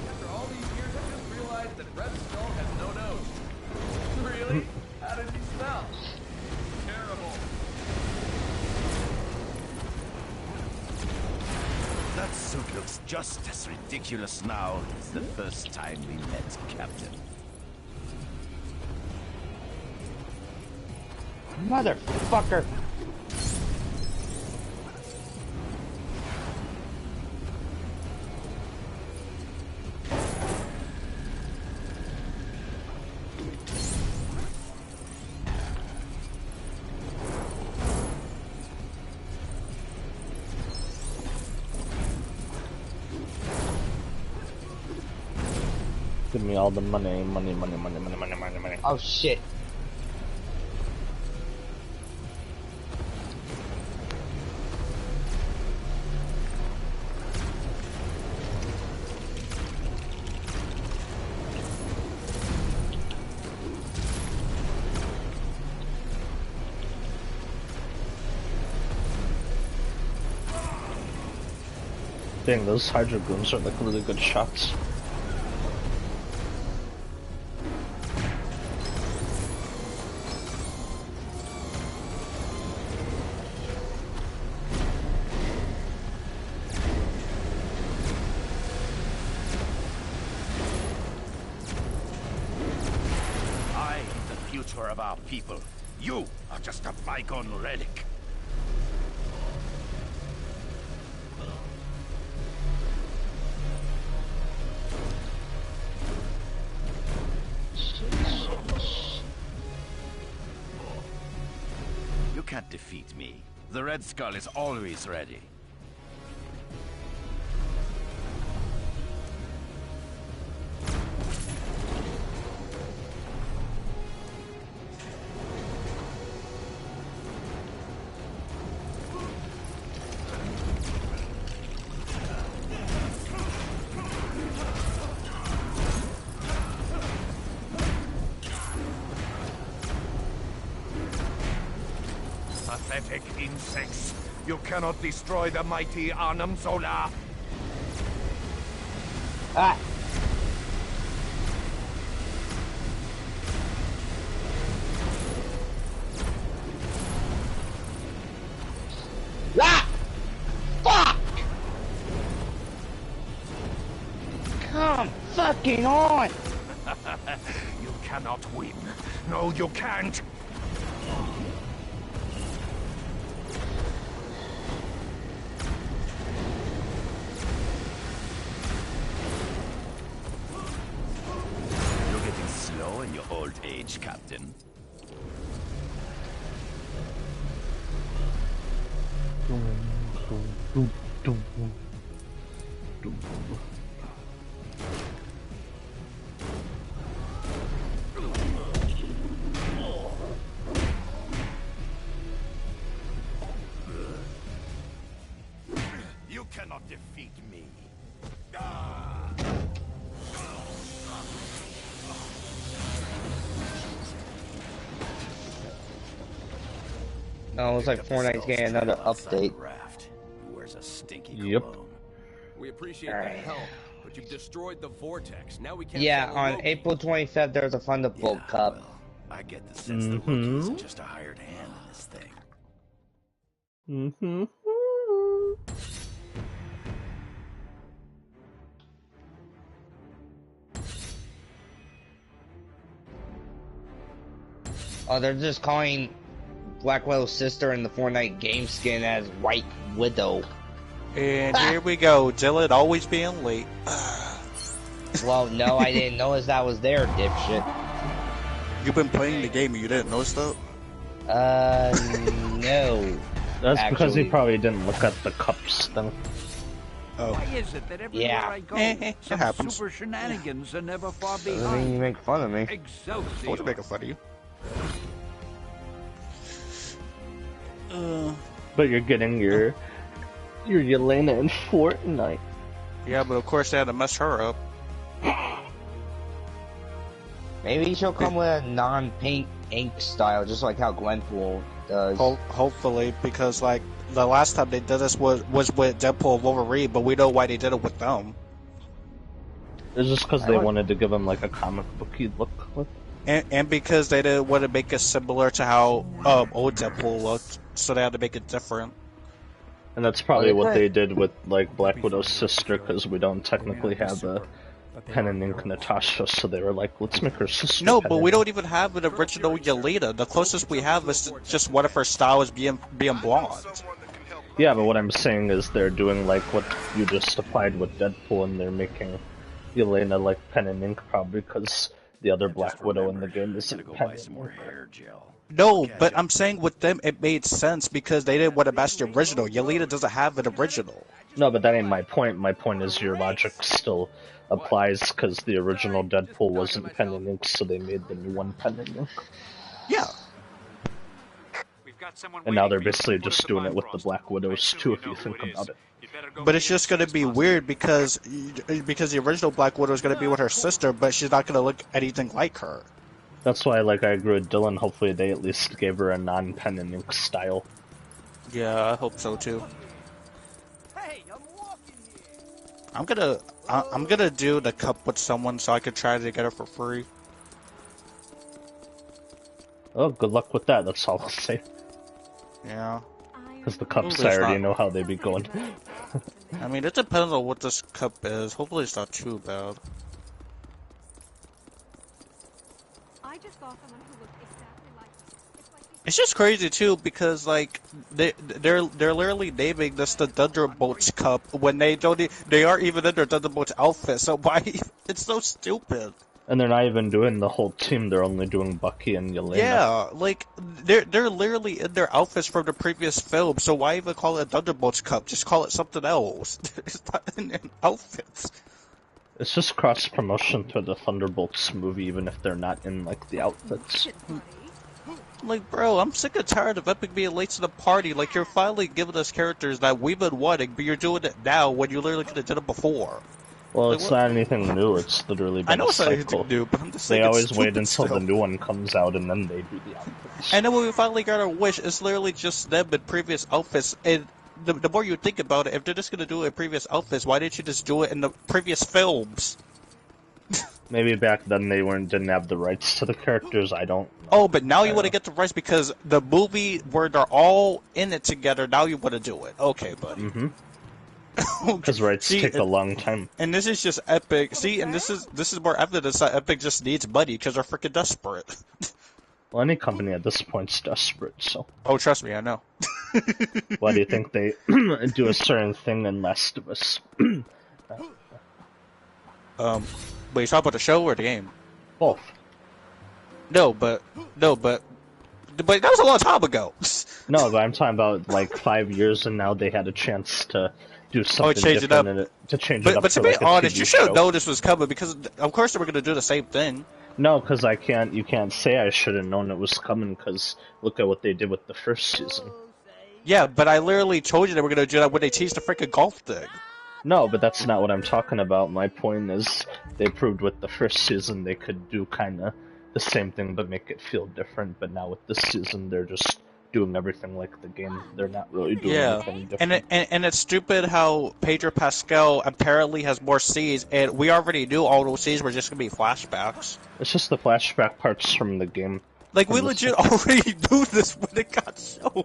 After all these years, I just realized that Red Skull has no nose. Really? How does he smell? just as ridiculous now as the first time we met, Captain. Motherfucker. Give me all the money. Oh shit. Dang, those Hydra goons are like really good shots. I am the future of our people. You are just a bygone relic. You can't defeat me. The Red Skull is always ready. Pathetic insects. You cannot destroy the mighty Arnhem Zola. Ah. Ah! Fuck! Come fucking on! You cannot win. No, you can't. You're getting slow in your old age, Captain. You cannot defeat me. No, it looks like Fortnite's getting another update. Who wears a stinky Yep. cologne. We appreciate Alright. the help, but you've destroyed the vortex. Now we can't Yeah, follow on Loki. April 25th, there's a Thunderbolt Cup. Well, I get the sense that Loki isn't just a hired hand in this thing. Oh, they're just calling Black Widow's sister in the Fortnite game skin as White Widow. And here we go, Dylan always being late. Well, no, I didn't notice that was there, dipshit. You've been playing the game and you didn't notice that? No. That's because he actually. probably didn't look at the cups thing. Oh. Why is it that everywhere Yeah. I go, It some happens. super shenanigans are never far I mean, behind? you make fun of me. Excelsior. I wasn't making fun of you. But you're getting your Yelena in Fortnite. Yeah, but of course they had to mess her up. Maybe she'll come with a non-paint ink style, just like how Gwenpool does. Hopefully, because like the last time they did this was with Deadpool and Wolverine, but we know why they did it with them. It's just because they wanted to give him like a comic booky look. And because they didn't want to make it similar to how old Deadpool looked, so they had to make it different. And that's probably what they did with like Black Widow's sister, because we don't technically have a pen and ink Natasha, so they were like, let's make her sister. No, but we don't even have an original Yelena. The closest we have is just one of her styles being blonde. Yeah, but what I'm saying is they're doing like what you just applied with Deadpool, and they're making Yelena like pen and ink, probably because the other Black Widow in the game isn't pen and ink. No, but I'm saying with them it made sense because they didn't want to match the original. Yelena doesn't have an original. No, but that ain't my point. My point is your logic still applies because the original Deadpool wasn't pen and ink, so they made the new one pen and ink. Yeah. And now they're basically just doing it with the Black Widows too, if you think about it. But it's just going to be weird because the original Black Widow is going to be with her sister, but she's not going to look anything like her. That's why, like, I agree with Dylan. Hopefully, they at least gave her a non-pen and ink style. Yeah, I hope so too. Hey, I'm walking I'm here. gonna do the cup with someone so I could try to get her for free. Oh, good luck with that. That's all I'll say. Yeah. Because the cups, I already know how they be going. I mean, it depends on what this cup is. Hopefully, it's not too bad. It's just crazy too because like they're literally naming this the Thunderbolts Cup when they aren't even in their Thunderbolts outfit. So why? It's so stupid. And they're not even doing the whole team. They're only doing Bucky and Yelena. Yeah, like they're literally in their outfits from the previous film. So why even call it a Thunderbolts Cup? Just call it something else. It's not in their outfits. It's just cross promotion to the Thunderbolts movie, even if they're not in like the outfits. Like, bro, I'm sick and tired of Epic being late to the party. Like, you're finally giving us characters that we've been wanting, but you're doing it now when you literally could have done it before. Well, like, it's not anything new. It's literally been I know a it's not cycle. anything new, but I'm just saying They it's always wait stupid until still. the new one comes out, and then they do the outfits. And then when we finally got our wish, it's literally just them in previous outfits. And the more you think about it, if they're just going to do it in previous outfits, why didn't you just do it in the previous films? Maybe back then they didn't have the rights to the characters. I don't know. Oh, but now you want to get the rights because the movie where they're all in it together, now you want to do it. Okay, buddy. Mm-hmm. Because rights take a long time. And this is just Epic. See, and this is more evidence that Epic just needs money because they're freaking desperate. Well, any company at this point's desperate, so. Oh, trust me, I know. Why do you think they do a certain thing in Last of Us? Wait, you talking about the show or the game? Both. No, but that was a long time ago. No, but I'm talking about like 5 years, and now they had a chance to do something change it up. different in it, to change it up. But to for, be like, a honest, TV you should have show. known this was coming because of course they were going to do the same thing. No, because you can't say I should have known it was coming, because look at what they did with the first season. Yeah, but I literally told you they were going to do that when they teased the freaking golf thing. No, but that's not what I'm talking about. My point is, they proved with the first season they could do kind of the same thing, but make it feel different. But now with this season, they're just doing everything like the game. They're not really doing anything different. And it's stupid how Pedro Pascal apparently has more scenes, and we already knew all those scenes were just going to be flashbacks. It's just the flashback parts from the game. Like, we legit already knew this when it got shown.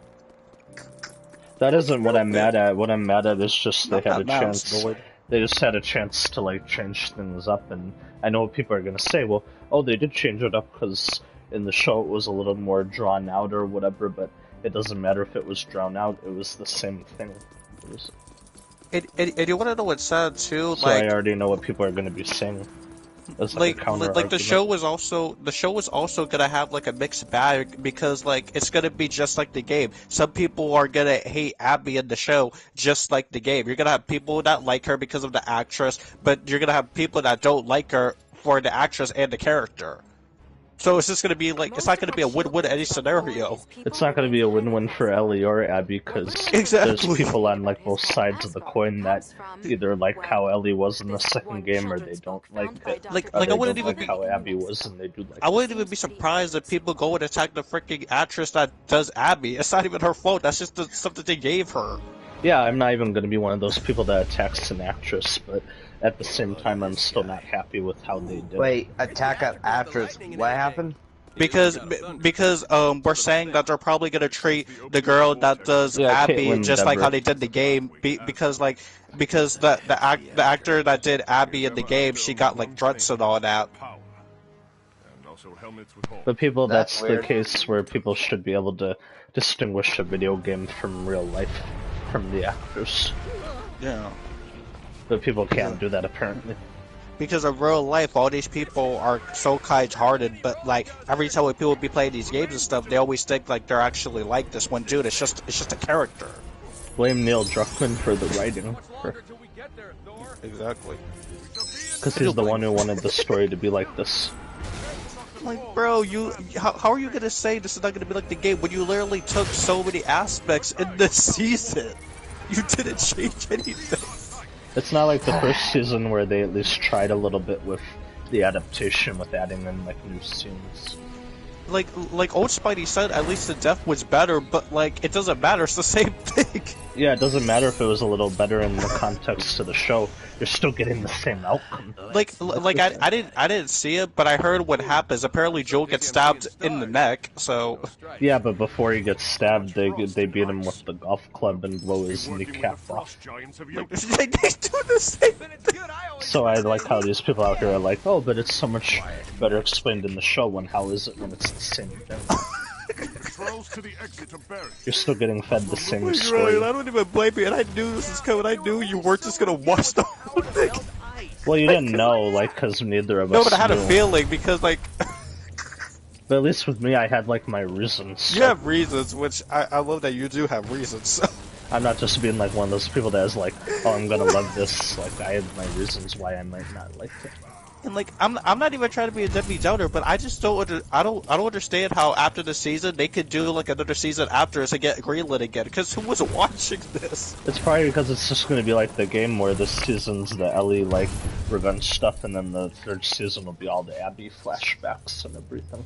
That isn't what I'm mad at. What I'm mad at is just they had a Not chance. They just had a chance to like change things up, and I know what people are gonna say. Well, oh, they did change it up because in the show it was a little more drawn out or whatever. But it doesn't matter if it was drawn out. It was the same thing. And you want to know what's sad too? So I already know what people are gonna be saying. Like the show was also gonna have like a mixed bag because like it's gonna be just like the game. Some people are gonna hate Abby in the show just like the game. You're gonna have people that like her because of the actress, but you're gonna have people that don't like her for the actress and the character. So it's just gonna be like it's not gonna be a win-win any scenario. It's not gonna be a win-win for Ellie or Abby because there's people on like both sides of the coin that either like how Ellie was in the second game or they don't like it. Like I wouldn't even be how Abby was and they do like. I wouldn't even be surprised if people go and attack the freaking actress that does Abby. It's not even her fault. That's just the stuff that they gave her. Yeah, I'm not even gonna be one of those people that attacks an actress, but at the same time, I'm still not happy with how they did. Wait, attack an actress. What happened? because we're saying that they're probably gonna treat the girl that does Abby Caitlin just like how Dever. they did the game, because the actor that did Abby in the game, she got like threats and all that. But people, that's the weird. case where people should be able to distinguish a video game from real life, from the actors. Yeah. But people can't do that apparently. Because in real life, all these people are so kind-hearted, but like every time when people be playing these games and stuff, they always think like they're actually like this. When dude, it's just a character. Blame Neil Druckmann for the writing. Exactly. Because he's the one who wanted the story to be like this. Like, bro, how are you gonna say this is not gonna be like the game when you literally took so many aspects in this season? You didn't change anything. It's not like the first season where they at least tried a little bit with the adaptation, with adding in like new scenes. Like old Spidey said, at least the death was better, but like it doesn't matter. It's the same thing. Yeah, it doesn't matter if it was a little better in the context of the show. You're still getting the same outcome. Like I didn't see it, but I heard what happens. Apparently, Joel gets stabbed in the neck. So yeah, but before he gets stabbed, they beat him with the golf club and blow his kneecap off. They do the same thing. So I like how these people out here are like, oh, but it's so much better explained in the show. When how is it when it's the same thing? You're still getting fed the same story. I don't even blame you, and I knew this was coming. I knew you weren't just gonna watch the whole thing. Well, you didn't know, like, because neither of us No, but I had knew. a feeling, because, like... But at least with me, I had, like, my reasons. You have reasons, which I love that you do have reasons. I'm not just being, like, one of those people that is like, oh, I'm gonna love this. Like, I have my reasons why I might not like it. And like, I'm not even trying to be a Debbie Downer, but I just I don't understand how after the season they could do like another season after to get greenlit again. Because who was watching this? It's probably because it's just going to be like the game where this season's the Ellie like revenge stuff, and then the third season will be all the Abby flashbacks and everything.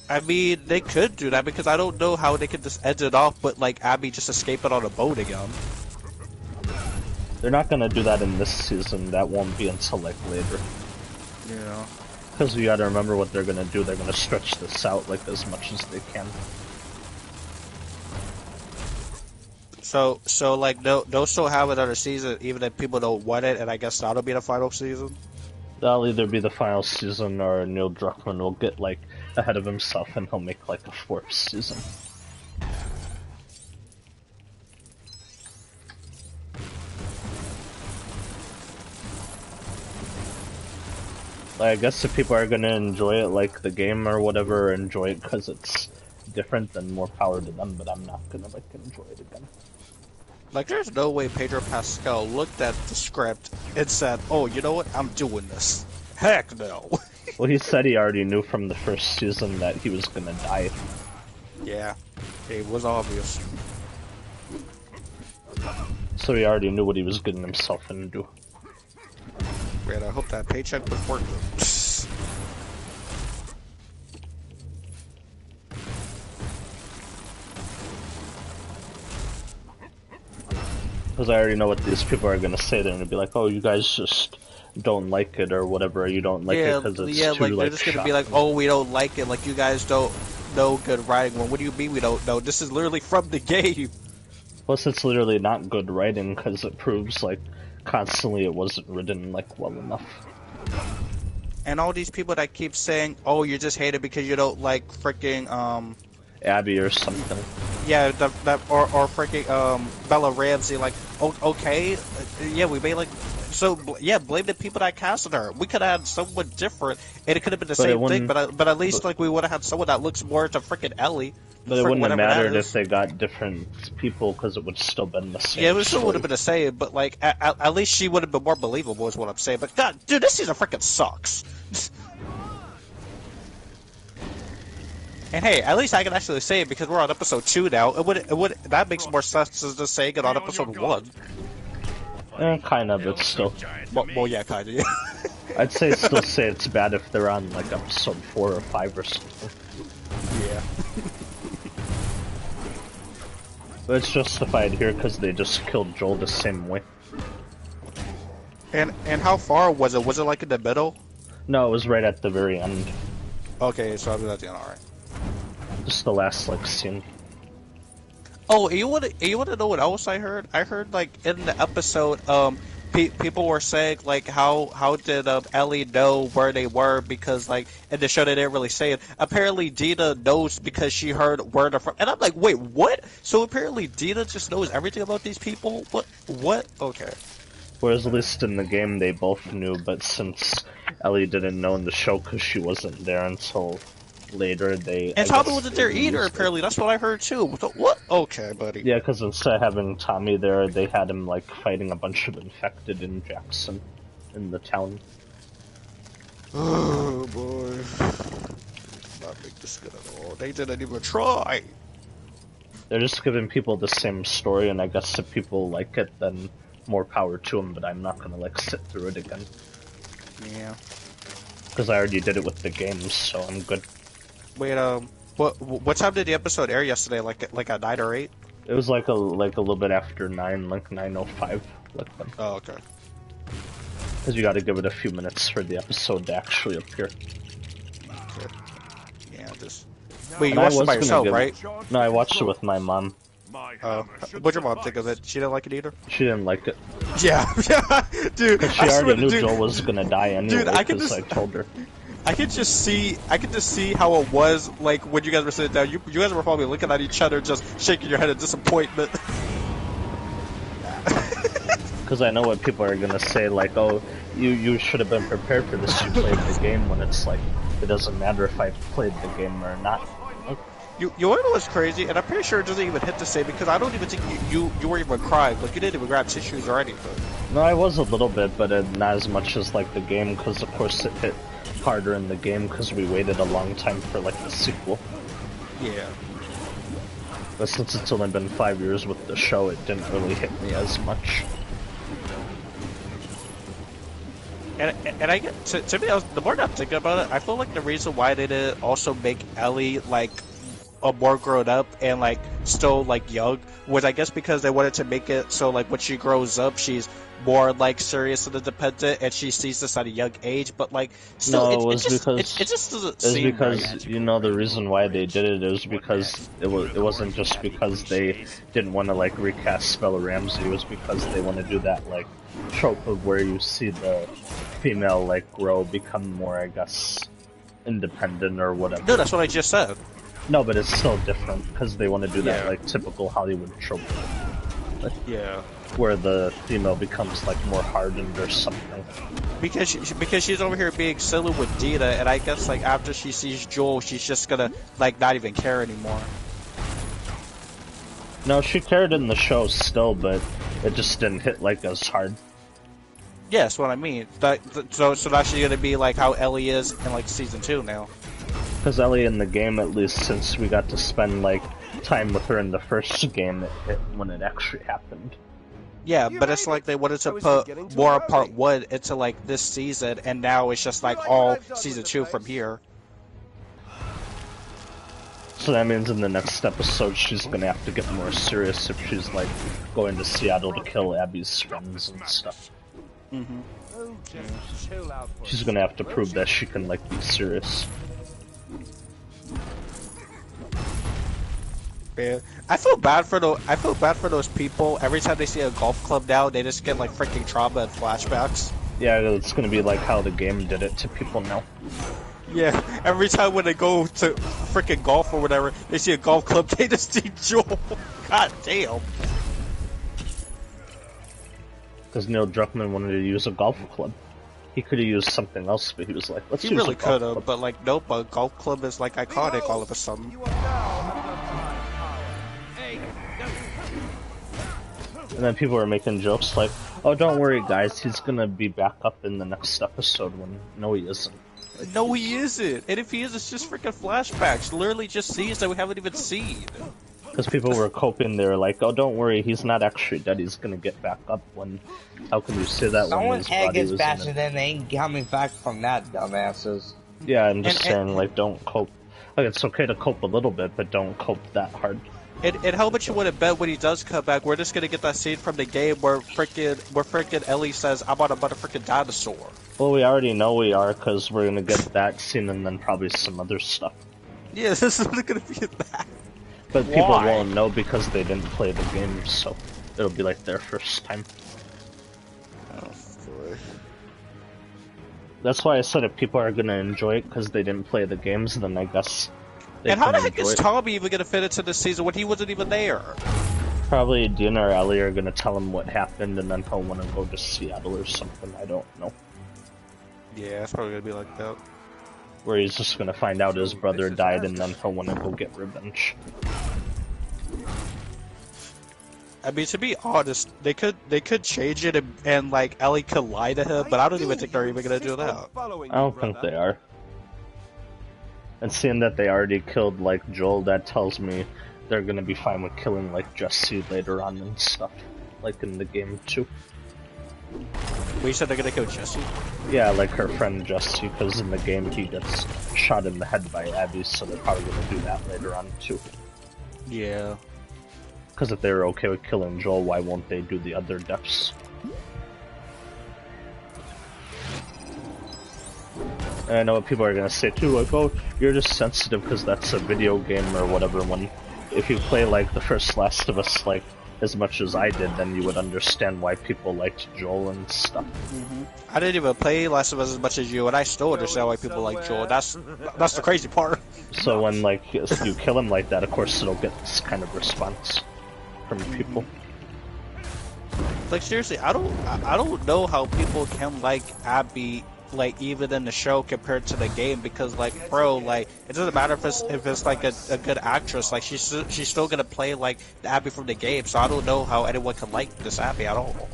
I mean, they could do that because I don't know how they could just end it off, but like Abby just escaping on a boat again. They're not going to do that in this season. That won't be until like later. Yeah. Because you gotta remember what they're gonna do. They're gonna stretch this out like as much as they can. So like they'll still have another season even if people don't want it, and I guess that'll be the final season. That'll either be the final season or Neil Druckmann will get like ahead of himself and he'll make like a fourth season. I guess if people are gonna enjoy it like the game or whatever, enjoy it because it's different, then more power to them, but I'm not gonna like enjoy it again. Like there's no way Pedro Pascal looked at the script and said, oh, you know what, I'm doing this. Heck no. Well, he said he already knew from the first season that he was gonna die. Yeah, it was obvious. So he already knew what he was getting himself into. Man, I hope that paycheck was worth it. Because I already know what these people are gonna say. They're gonna be like, "Oh, you guys just don't like it, or whatever. You don't like it because it's too like they're just gonna be like, "Oh, we don't like it. Like you guys don't know good writing." Well, what do you mean we don't know? This is literally from the game. Plus, it's literally not good writing because it proves like constantly it wasn't written like well enough. And all these people that keep saying, "Oh, you just hate it because you don't like freaking Abby or something." Yeah, or freaking Bella Ramsey. Like, okay, yeah, we made like yeah, blame the people that casted her. We could have had someone different, and it could have been the same thing. But at least like we would have had someone that looks more to freaking Ellie. But it wouldn't have mattered if they got different people because it would have still been the same. Yeah, it still would have been the same, but like at least she would have been more believable, is what I'm saying. But God, dude, this season freaking sucks. And hey, at least I can actually say it because we're on episode 2 now. It would that makes more sense than just saying it on episode 1. Kind of, but still. Well, yeah, kind of. Yeah. I'd still say it's bad if they're on like episode 4 or 5 or something. Yeah. But it's justified here because they just killed Joel the same way. And how far was it? Was it like in the middle? No, it was right at the very end. Okay, so I'm at the end. All right. Just the last like scene. Oh, you want to know what else I heard? I heard like in the episode, people were saying like how did Ellie know where they were, because like in the show they didn't really say it. Apparently Dina knows because she heard where they're from, and I'm like, wait, what? So apparently Dina just knows everything about these people? What? Okay. Whereas at least in the game they both knew, but since Ellie didn't know in the show because she wasn't there until later, And Tommy wasn't there either, apparently. That's what I heard too. What? Okay, buddy. Yeah, because instead of having Tommy there, they had him like fighting a bunch of infected in Jackson, in the town. Oh boy. Not make this good at all. They didn't even try. They're just giving people the same story, and I guess if people like it, then more power to them, but I'm not gonna like sit through it again. Yeah. Because I already did it with the games, so I'm good. Wait, what time did the episode air yesterday? Like at 9 or 8? It was like a little bit after 9, like 9:05. Like them. Oh, okay. Because you got to give it a few minutes for the episode to actually appear. Okay. Yeah, just. Wait, you watched it by yourself, right? No, I watched it with my mom. What'd your mom think of it? She didn't like it either? She didn't like it. Yeah, dude. Because she already knew Joel was gonna die anyway, because I told her. I could just see how it was like when you guys were sitting down. You guys were probably looking at each other, just shaking your head in disappointment. Because I know what people are gonna say, like, "Oh, you should have been prepared for this. You played the game." When it's like, it doesn't matter if I played the game or not. You know what's crazy, and I'm pretty sure it doesn't even hit the same, because I don't even think you were even crying. Like, you didn't even grab tissues or anything. No, I was a little bit, but not as much as like the game, because of course it hit harder in the game because we waited a long time for like the sequel. Yeah. But since it's only been 5 years with the show, it didn't really hit me as much. And I get to me, the more I'm thinking about it, I feel like the reason why they didn't also make Ellie like a more grown up and like still like young was, I guess, because they wanted to make it so like when she grows up she's more like serious and independent, and she sees this at a young age. But like still, no, it just doesn't seem right. You know, the reason why they did it is because it wasn't just because they didn't want to like recast Bella Ramsey. It was because they want to do that like trope of where you see the female like grow, become more, I guess, independent or whatever. No, that's what I just said. No, but it's still different because they want to do that like typical Hollywood trope. Like, yeah. Where the female becomes like more hardened or something. Because she's over here being silly with Dina, and I guess like after she sees Joel, she's just gonna like not even care anymore. No, she cared in the show still, but it just didn't hit like as hard. Yeah, that's what I mean. So now she's gonna be like how Ellie is in like season 2 now. Because Ellie in the game, at least since we got to spend like time with her in the first game, when it actually happened. Yeah, but it's like they wanted to put more of part 1 into like this season, and now it's just like all season 2 from here. So that means in the next episode she's gonna have to get more serious if she's like going to Seattle to kill Abby's friends and stuff. Mm-hmm. She's gonna have to prove that she can like be serious. Man, I feel bad for those people. Every time they see a golf club now, they just get like freaking trauma and flashbacks. Yeah, it's gonna be like how the game did it to people now. Yeah, every time when they go to freaking golf or whatever, they see a golf club, they just see Joel. God damn. Because Neil Druckmann wanted to use a golf club. He could have used something else, but he was like, let's use a golf club. He really could have, but like, nope, a golf club is like iconic all of a sudden. And then people were making jokes like, oh, don't worry guys, he's gonna be back up in the next episode when... No, he isn't. No, he isn't. And if he is, it's just freaking flashbacks. Literally just scenes that we haven't even seen. Because people were coping, they were like, oh, don't worry, he's not actually dead, he's gonna get back up when... How can you say that when his head body gets was bashed in and then they ain't coming back from that, dumbasses. Yeah, I'm just saying, like, don't cope. Like, it's okay to cope a little bit, but don't cope that hard. And how much you want to bet when he does come back, we're just gonna get that scene from the game where frickin' Ellie says, "I'm on a motherfucking dinosaur." Well, we already know we are, because we're gonna get that scene and then probably some other stuff. Yeah, this is gonna be that. But people won't know because they didn't play the game, so it'll be like their first time. Oh, boy. That's why I said if people are gonna enjoy it because they didn't play the games, then I guess they And how can the heck enjoy is it. Tommy even gonna fit into this season when he wasn't even there? Probably Dina or Ellie are gonna tell him what happened and then he'll want to go to Seattle or something, I don't know. Yeah, it's probably gonna be like that. Where he's just gonna find out his brother died and then he'll want to go get revenge. I mean, to be honest, they could change it and like Ellie could lie to him, but I don't even think they're even gonna do that. I don't think they are. And seeing that they already killed like Joel, that tells me they're gonna be fine with killing like Jesse later on and stuff, like in the game too. We said they're gonna kill Jesse? Yeah, like her friend Jesse, because in the game he gets shot in the head by Abby, so they're probably gonna do that later on too. Yeah. Because if they were okay with killing Joel, why won't they do the other deaths? And I know what people are gonna say too, like, oh, you're just sensitive because that's a video game or whatever, when if you play like the first Last of Us like as much as I did, then you would understand why people liked Joel and stuff. I didn't even play Last of Us as much as you, and I still understand why people like Joel. That's the crazy part. So when like you kill him like that, of course it'll get this kind of response from people. Like seriously, I don't know how people can like Abby like even in the show compared to the game, because like bro, like it doesn't matter if it's like a good actress, like she's still gonna play like the Abby from the game, so I don't know how anyone can like this Abby at all.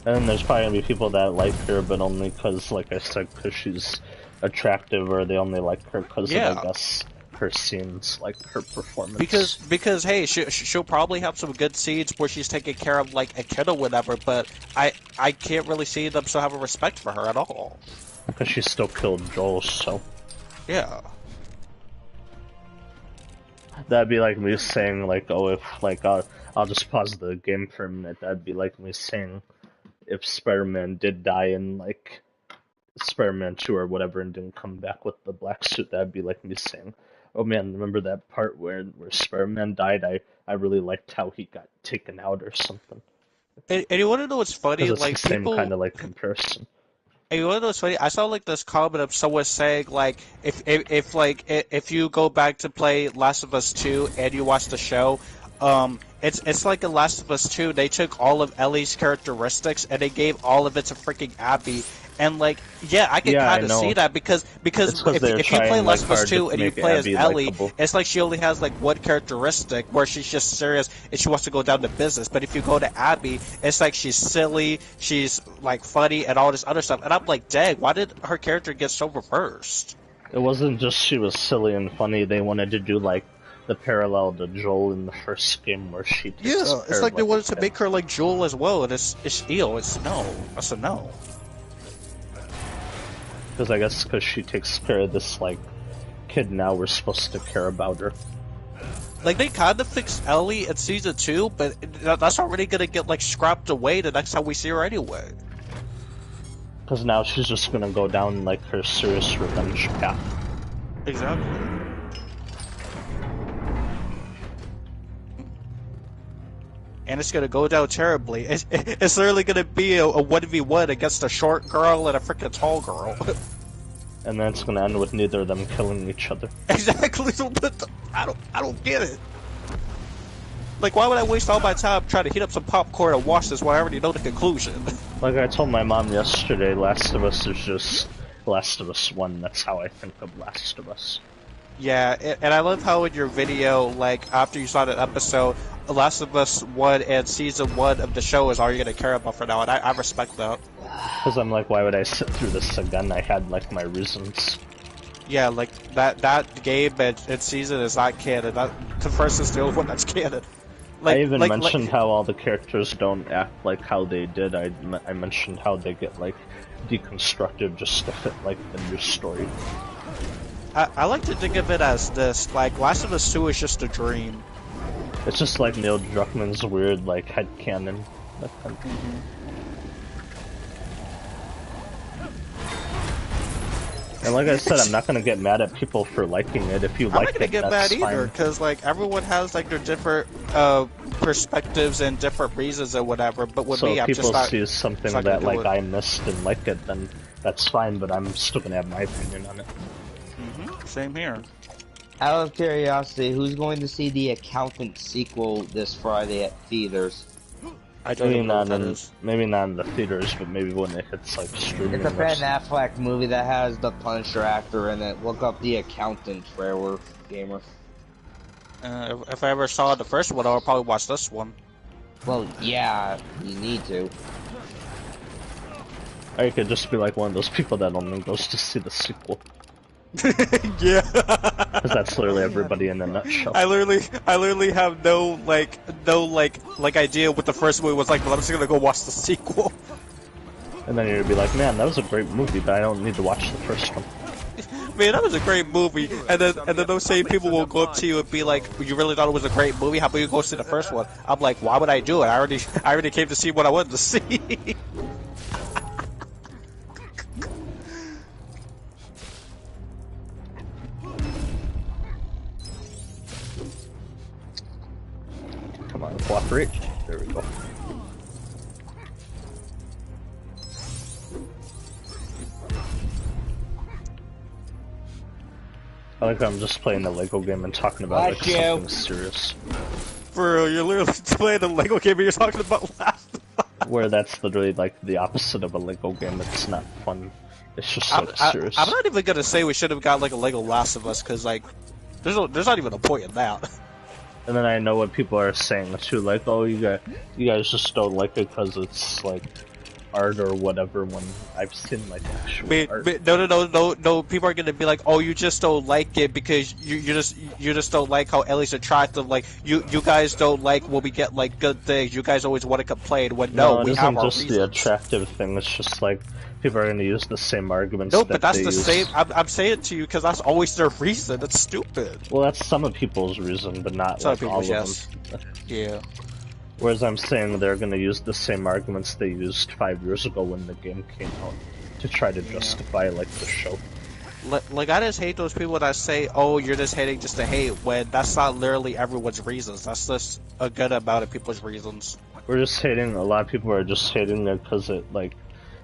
And there's probably gonna be people that like her, but only because, like I said, because she's attractive, or they only like her because of, I guess, her scenes, like her performance. Because hey, she'll probably have some good scenes where she's taking care of like a kid or whatever, but I can't really see them still have a respect for her at all. Because she still killed Joel, so yeah. That'd be like me saying like, oh, if like I'll just pause the game for a minute. That'd be like me saying if Spider-Man did die in like Spider-Man 2 or whatever and didn't come back with the black suit. That'd be like me saying, oh man, remember that part where Spider-Man died? I really liked how he got taken out or something. And you want to know what's funny? It's like the same people kind of like comparison. And you want to know what's funny? I saw like this comment of someone saying like if you go back to play Last of Us 2 and you watch the show, it's like in Last of Us 2 they took all of Ellie's characteristics and they gave all of it to freaking Abby. And like, yeah, I can kind of see that because if you play Last of Us 2 and you play as Ellie, it's like she only has like one characteristic where she's just serious and she wants to go down to business. But if you go to Abby, it's like she's silly, she's like funny and all this other stuff. And I'm like, dang, why did her character get so reversed? It wasn't just she was silly and funny. They wanted to do like the parallel to Joel in the first game where she it's like they wanted to make her like Joel as well, and it's ill. It's no. That's a no. Because I guess because she takes care of this, like, kid now, we're supposed to care about her. Like, they kind of fixed Ellie in Season 2, but that's already gonna get, like, scrapped away the next time we see her anyway. Because now she's just gonna go down, like, her serious revenge path. Exactly. And it's gonna go down terribly. It's literally gonna be a 1v1 against a short girl and a freaking tall girl. And then it's gonna end with neither of them killing each other. Exactly. I don't get it. Like, why would I waste all my time trying to heat up some popcorn and watch this when I already know the conclusion? Like I told my mom yesterday, Last of Us is just Last of Us 1. That's how I think of Last of Us. Yeah, and I love how in your video, like, after you saw that episode, Last of Us 1 and Season 1 of the show is all you're going to care about for now, and I respect that. Because I'm like, why would I sit through this again? I had, like, my reasons. Yeah, like, that game and season is not canon. The first is the only one that's canon. Like, I even mentioned how all the characters don't act like how they did. I mentioned how they get, like, deconstructed just to fit, like, the new story. I like to think of it as this, like, Last of Us 2 is just a dream. It's just like Neil Druckmann's weird, like, headcanon. And like I said, I'm not gonna get mad at people for liking it. If you like it, I'm not gonna get mad either, because like everyone has like their different perspectives and different reasons or whatever. But with me, I'm just not. So if people see something that like I missed and like it, then that's fine. But I'm still gonna have my opinion on it. Same here. Out of curiosity, who's going to see the Accountant sequel this Friday at theaters? I don't even know what that is. Maybe not in the theaters, but maybe when it hits like streaming. It's a Ben Affleck movie that has the Punisher actor in it. Look up The Accountant, trailer gamer. If I ever saw the first one, I'll probably watch this one. Well, yeah, you need to. Or you could just be like one of those people that only goes to see the sequel. Yeah. Because that's literally everybody in a nutshell. I literally have no idea what the first movie was like, but I'm just gonna go watch the sequel. And then you're gonna be like, man, that was a great movie, but I don't need to watch the first one. Man, that was a great movie. And then those same people will go up to you and be like, you really thought it was a great movie? How about you go see the first one? I'm like, why would I do it? I already came to see what I wanted to see. Come on, cooperate. There we go. I like I'm just playing the Lego game and talking about like something serious. For real, you're literally playing the Lego game and you're talking about last. Where that's literally like the opposite of a Lego game. It's not fun. It's just so serious. I'm not even gonna say we should have got like a Lego Last of Us, because like there's not even a point in that. And then I know what people are saying too, like, oh, you guys just don't like it because it's like art or whatever. When I've seen like actual art. No. People are gonna be like, oh, you just don't like it because you just don't like how Ellie's attractive. Like you guys don't like when we get like good things. You guys always want to complain when we have our reasons. It isn't just the attractive thing. It's just like people are gonna use the same arguments. No, but that's the same. I'm saying it to you because that's always their reason. It's stupid. Well, that's some of people's reason, but not some like people, all of yes. them. Yeah. Whereas I'm saying they're going to use the same arguments they used 5 years ago when the game came out to try to justify like the show. Like I just hate those people that say, "Oh, you're just hating just to hate," when that's not literally everyone's reasons. That's just a good amount of people's reasons. We're just hating. A lot of people are just hating it because it like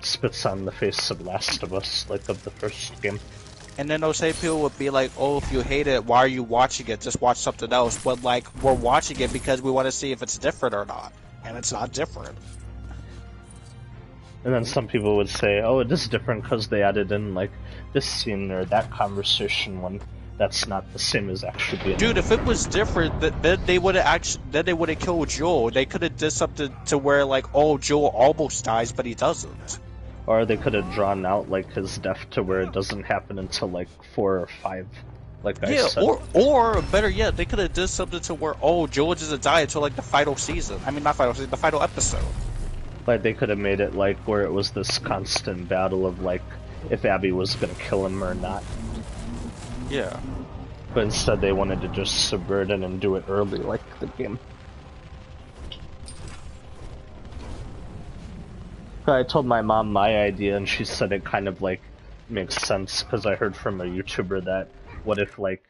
spits on the face of Last of Us, like of the first game. And then those same people would be like, oh, if you hate it, why are you watching it? Just watch something else. But, like, we're watching it because we want to see if it's different or not. And it's not different. And then some people would say, oh, it is different because they added in, like, this scene or that conversation when that's not the same as actually being... Dude, if it was different, then they would have killed Joel. They could have did something to where, like, oh, Joel almost dies, but he doesn't. Or they could have drawn out like his death to where it doesn't happen until like 4 or 5, like I said. Or better yet, they could have did something to where Joel doesn't die until like the final season. I mean, not final season, the final episode. Like they could have made it like where it was this constant battle of like if Abby was gonna kill him or not. Yeah. But instead they wanted to just subvert it and do it early, like the game. I told my mom my idea and she said it kind of like makes sense because I heard from a YouTuber that what if like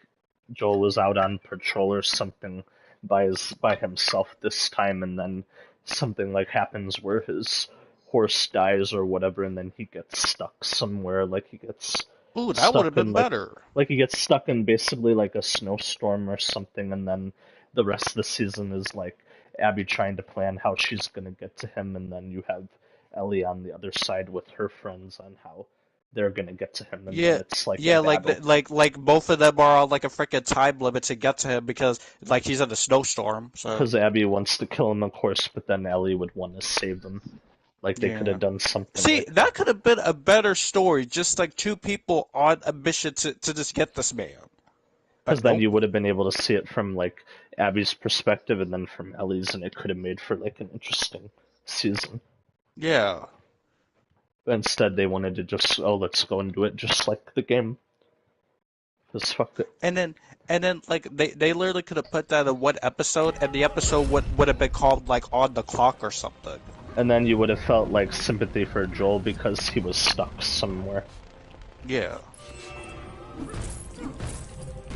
Joel was out on patrol or something by himself this time and then something like happens where his horse dies or whatever and then he gets stuck somewhere, like he gets Ooh, that would have been better. Like he gets stuck in basically like a snowstorm or something and then the rest of the season is like Abby trying to plan how she's gonna get to him and then you have Ellie on the other side with her friends on how they're gonna get to him. And it's like like both of them are on like a freaking time limit to get to him because like he's in a snowstorm. So because Abby wants to kill him, of course, but then Ellie would want to save him. Like they could have done something. See, that could have been a better story. Just like two people on a mission to just get this man. Because then you would have been able to see it from like Abby's perspective and then from Ellie's, and it could have made for like an interesting season. Yeah. But instead, they wanted to just, let's go and do it just like the game. Just fuck it. And then like they literally could have put that in one episode, and the episode would have been called like On the Clock or something. And then you would have felt like sympathy for Joel because he was stuck somewhere. Yeah.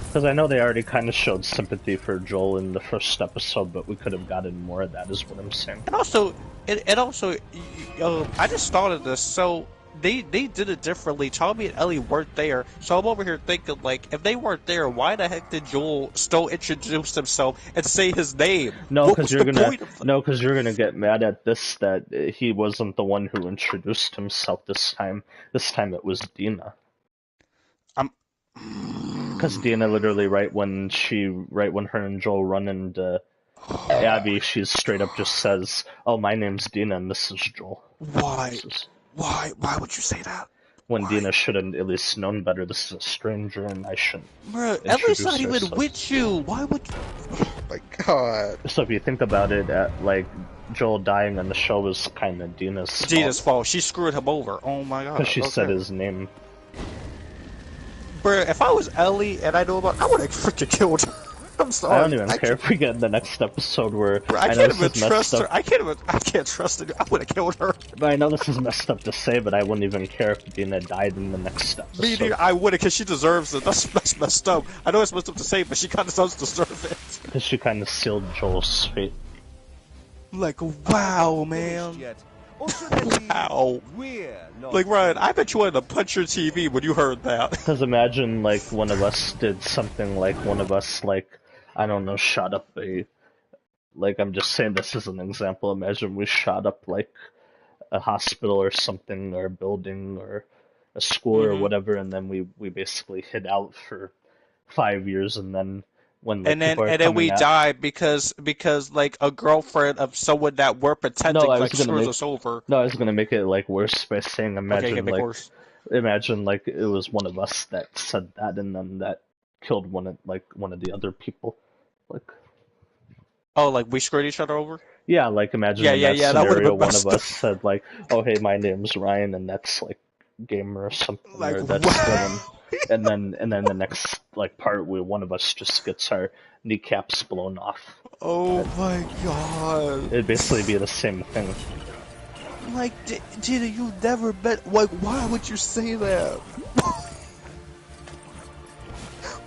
Because I know they already kind of showed sympathy for Joel in the first episode, but we could have gotten more of that, is what I'm saying. And also, I just thought of this. So they did it differently. Tommy and Ellie weren't there, so I'm over here thinking, like, if they weren't there, why the heck did Joel still introduce himself and say his name? No, because you're gonna get mad at this that he wasn't the one who introduced himself this time. This time it was Dina. Because Dina literally right when her and Joel run into Abby, she straight up just says, "Oh, my name's Dina and this is Joel." Why? Why would you say that? When Dina should have at least known better. This is a stranger and I shouldn't. Bruh, Ellie's not even with you. Why would you? Oh my god. So if you think about it, like Joel dying on the show was kind of Dina's fault. She screwed him over. Oh my god. Because she said his name. Bruh, if I was Ellie and I knew about, I would have freaking killed her. I'm sorry. I don't even care if we get the next episode where I can't even trust her. I can't trust her. I would have killed her. But I know this is messed up to say, but I wouldn't even care if Dina died in the next episode. Me neither. I would have, because she deserves it. That's messed up. I know it's messed up to say, but she kind of does deserve it. Because she kind of sealed Joel's fate. Like, wow, man. Wow. Like, Ryan, I bet you wanted to punch your TV when you heard that. Because imagine, like, one of us did something like, one of us, like, I don't know, shot up like, I'm just saying this as an example. Imagine we shot up, like, a hospital or something, or a building, or a school, or whatever, and then we basically hid out for 5 years, and then when and then we die because like a girlfriend of someone that we're pretending screws us over. No, I was gonna make it like worse by saying imagine like it was one of us that said that and then that killed one of the other people. Like we screwed each other over? Yeah, like imagine that scenario one of us said like, "Oh hey, my name's Ryan," and that's like Gamer or something, like, or that's Dylan. And then the next like part where one of us just gets our kneecaps blown off. Oh my god! It'd basically be the same thing. Like, Gina, you never bet. Like, why would you say that?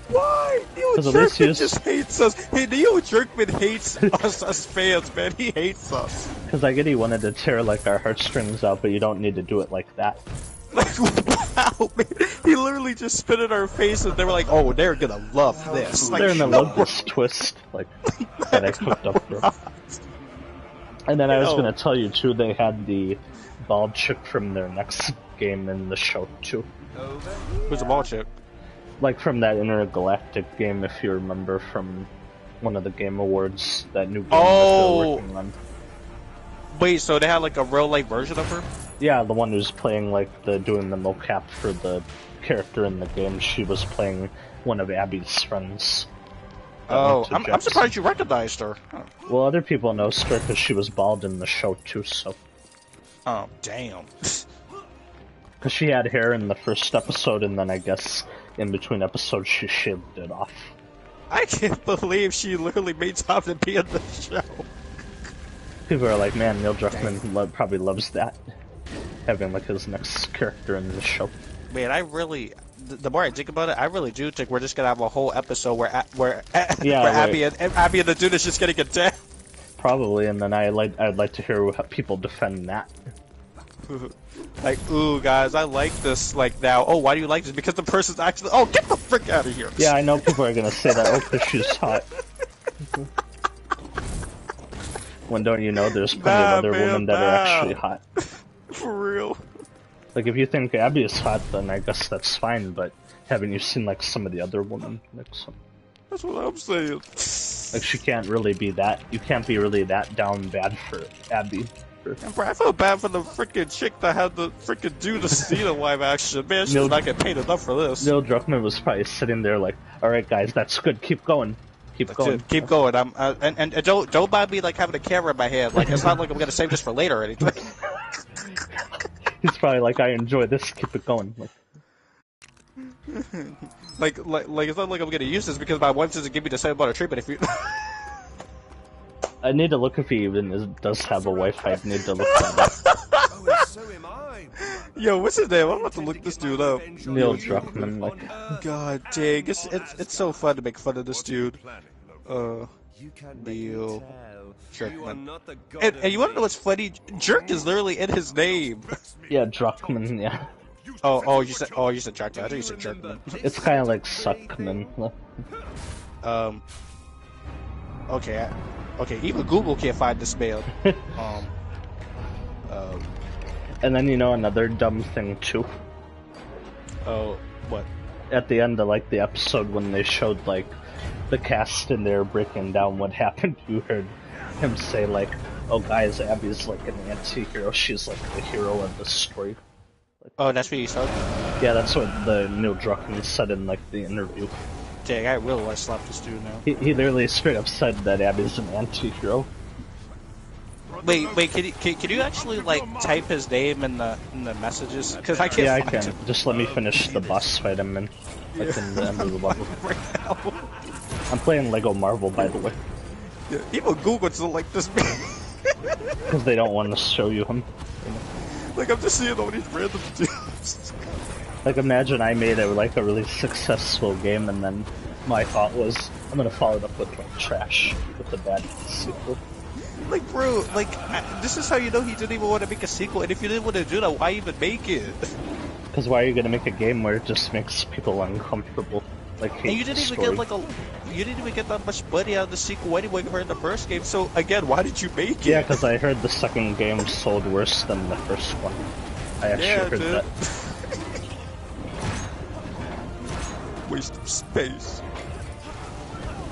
Why? Neil Druckmann just hates us. Hey, Neil Druckmann hates us as fans, man. He hates us. Because I get he wanted to tear like our heartstrings out, but you don't need to do it like that. Like, wow, man. He literally just spit in our faces. They were like, "Oh, they're gonna love this." Like, they're gonna love this twist, like that I cooked up for. And then I was gonna tell you too, they had the bald chick from their next game in the show too. Who's the bald chick? Like from that intergalactic game, if you remember from one of the Game Awards, that new game that they're working on. Wait, so they had like a real life version of her? Yeah, the one who's playing like doing the mocap for the character in the game. She was playing one of Abby's friends. Oh, I'm surprised you recognized her. Huh. Well, other people know her because she was bald in the show too. So. Oh damn. Because she had hair in the first episode, and then I guess in between episodes she shaved it off. I can't believe she literally made time to be in the show. People are like, man, Neil Druckmann probably loves that. Having like his next character in the show. Man, the more I think about it, I really do think we're just gonna have a whole episode where Abby and the dude is just getting a death. Probably, and then I'd like to hear how people defend that. Like, ooh, guys, I like this. Like now, oh, why do you like this? Because the person's actually, oh, get the frick out of here. Yeah, I know people are gonna say that. Oh, because she's hot. When don't you know there's plenty of other women that are actually hot. For real. Like, if you think Abby is hot, then I guess that's fine, but haven't you seen, like, some of the other women? Like, That's what I'm saying. Like, she can't really be that, you can't be really that down bad for Abby. Bro, I feel bad for the freaking chick that had to freaking do the Cena live action. Man, she did not get paid enough for this. Neil Druckmann was probably sitting there like, alright guys, that's good, keep going. Keep going. Keep going. And don't mind me like having a camera in my hand. Like, it's not like I'm gonna save this for later or anything. He's probably like, I enjoy this, keep it going. Like, Like it's not like I'm gonna use this because my wife doesn't give me the same amount of treatment if you. I need to look if he even does have a wife. I need to look that up. Oh, so am I. Yo, what's his name? I'm about to look this dude up. Neil Druckmann, like. God dang, it's so fun to make fun of this dude. Neil Druckmann. And you wanna know what's funny? Jerk is literally in his name. Yeah, Druckmann, yeah. Oh, you said Druckmann. I thought you said Jerkman. It's kind of like Suckman. Okay, even Google can't find this man. And then you know another dumb thing too. Oh, what? At the end of like the episode when they showed like the cast and they're breaking down what happened, you heard him say like, "Oh guys, Abby's like an anti-hero. She's like the hero of the story." Oh, that's what you said? Yeah, that's what the Neil Druckmann said in like the interview. Dang, I really want to slap this dude now. He literally straight up said that Abby's an anti-hero. Wait, can you actually like type his name in the messages? Because I can't. Yeah, I can. Just let me finish the boss fight I'm in. Like in the end of the level. Right now. I'm playing Lego Marvel, by the way. Yeah, even Google doesn't like this man. Because they don't want to show you him. Like, I'm just seeing all these random dudes. Like, imagine I made a really successful game, and then my thought was, I'm gonna follow it up with like trash, with a bad sequel. Like, bro, like, this is how you know he didn't even want to make a sequel, and if you didn't want to do that, why even make it? Because why are you gonna make a game where it just makes people uncomfortable? Like, and you didn't even get you didn't even get that much money out of the sequel anyway compared to the first game, so again, why did you make it? Yeah, because I heard the second game sold worse than the first one. I actually heard that. Waste of space.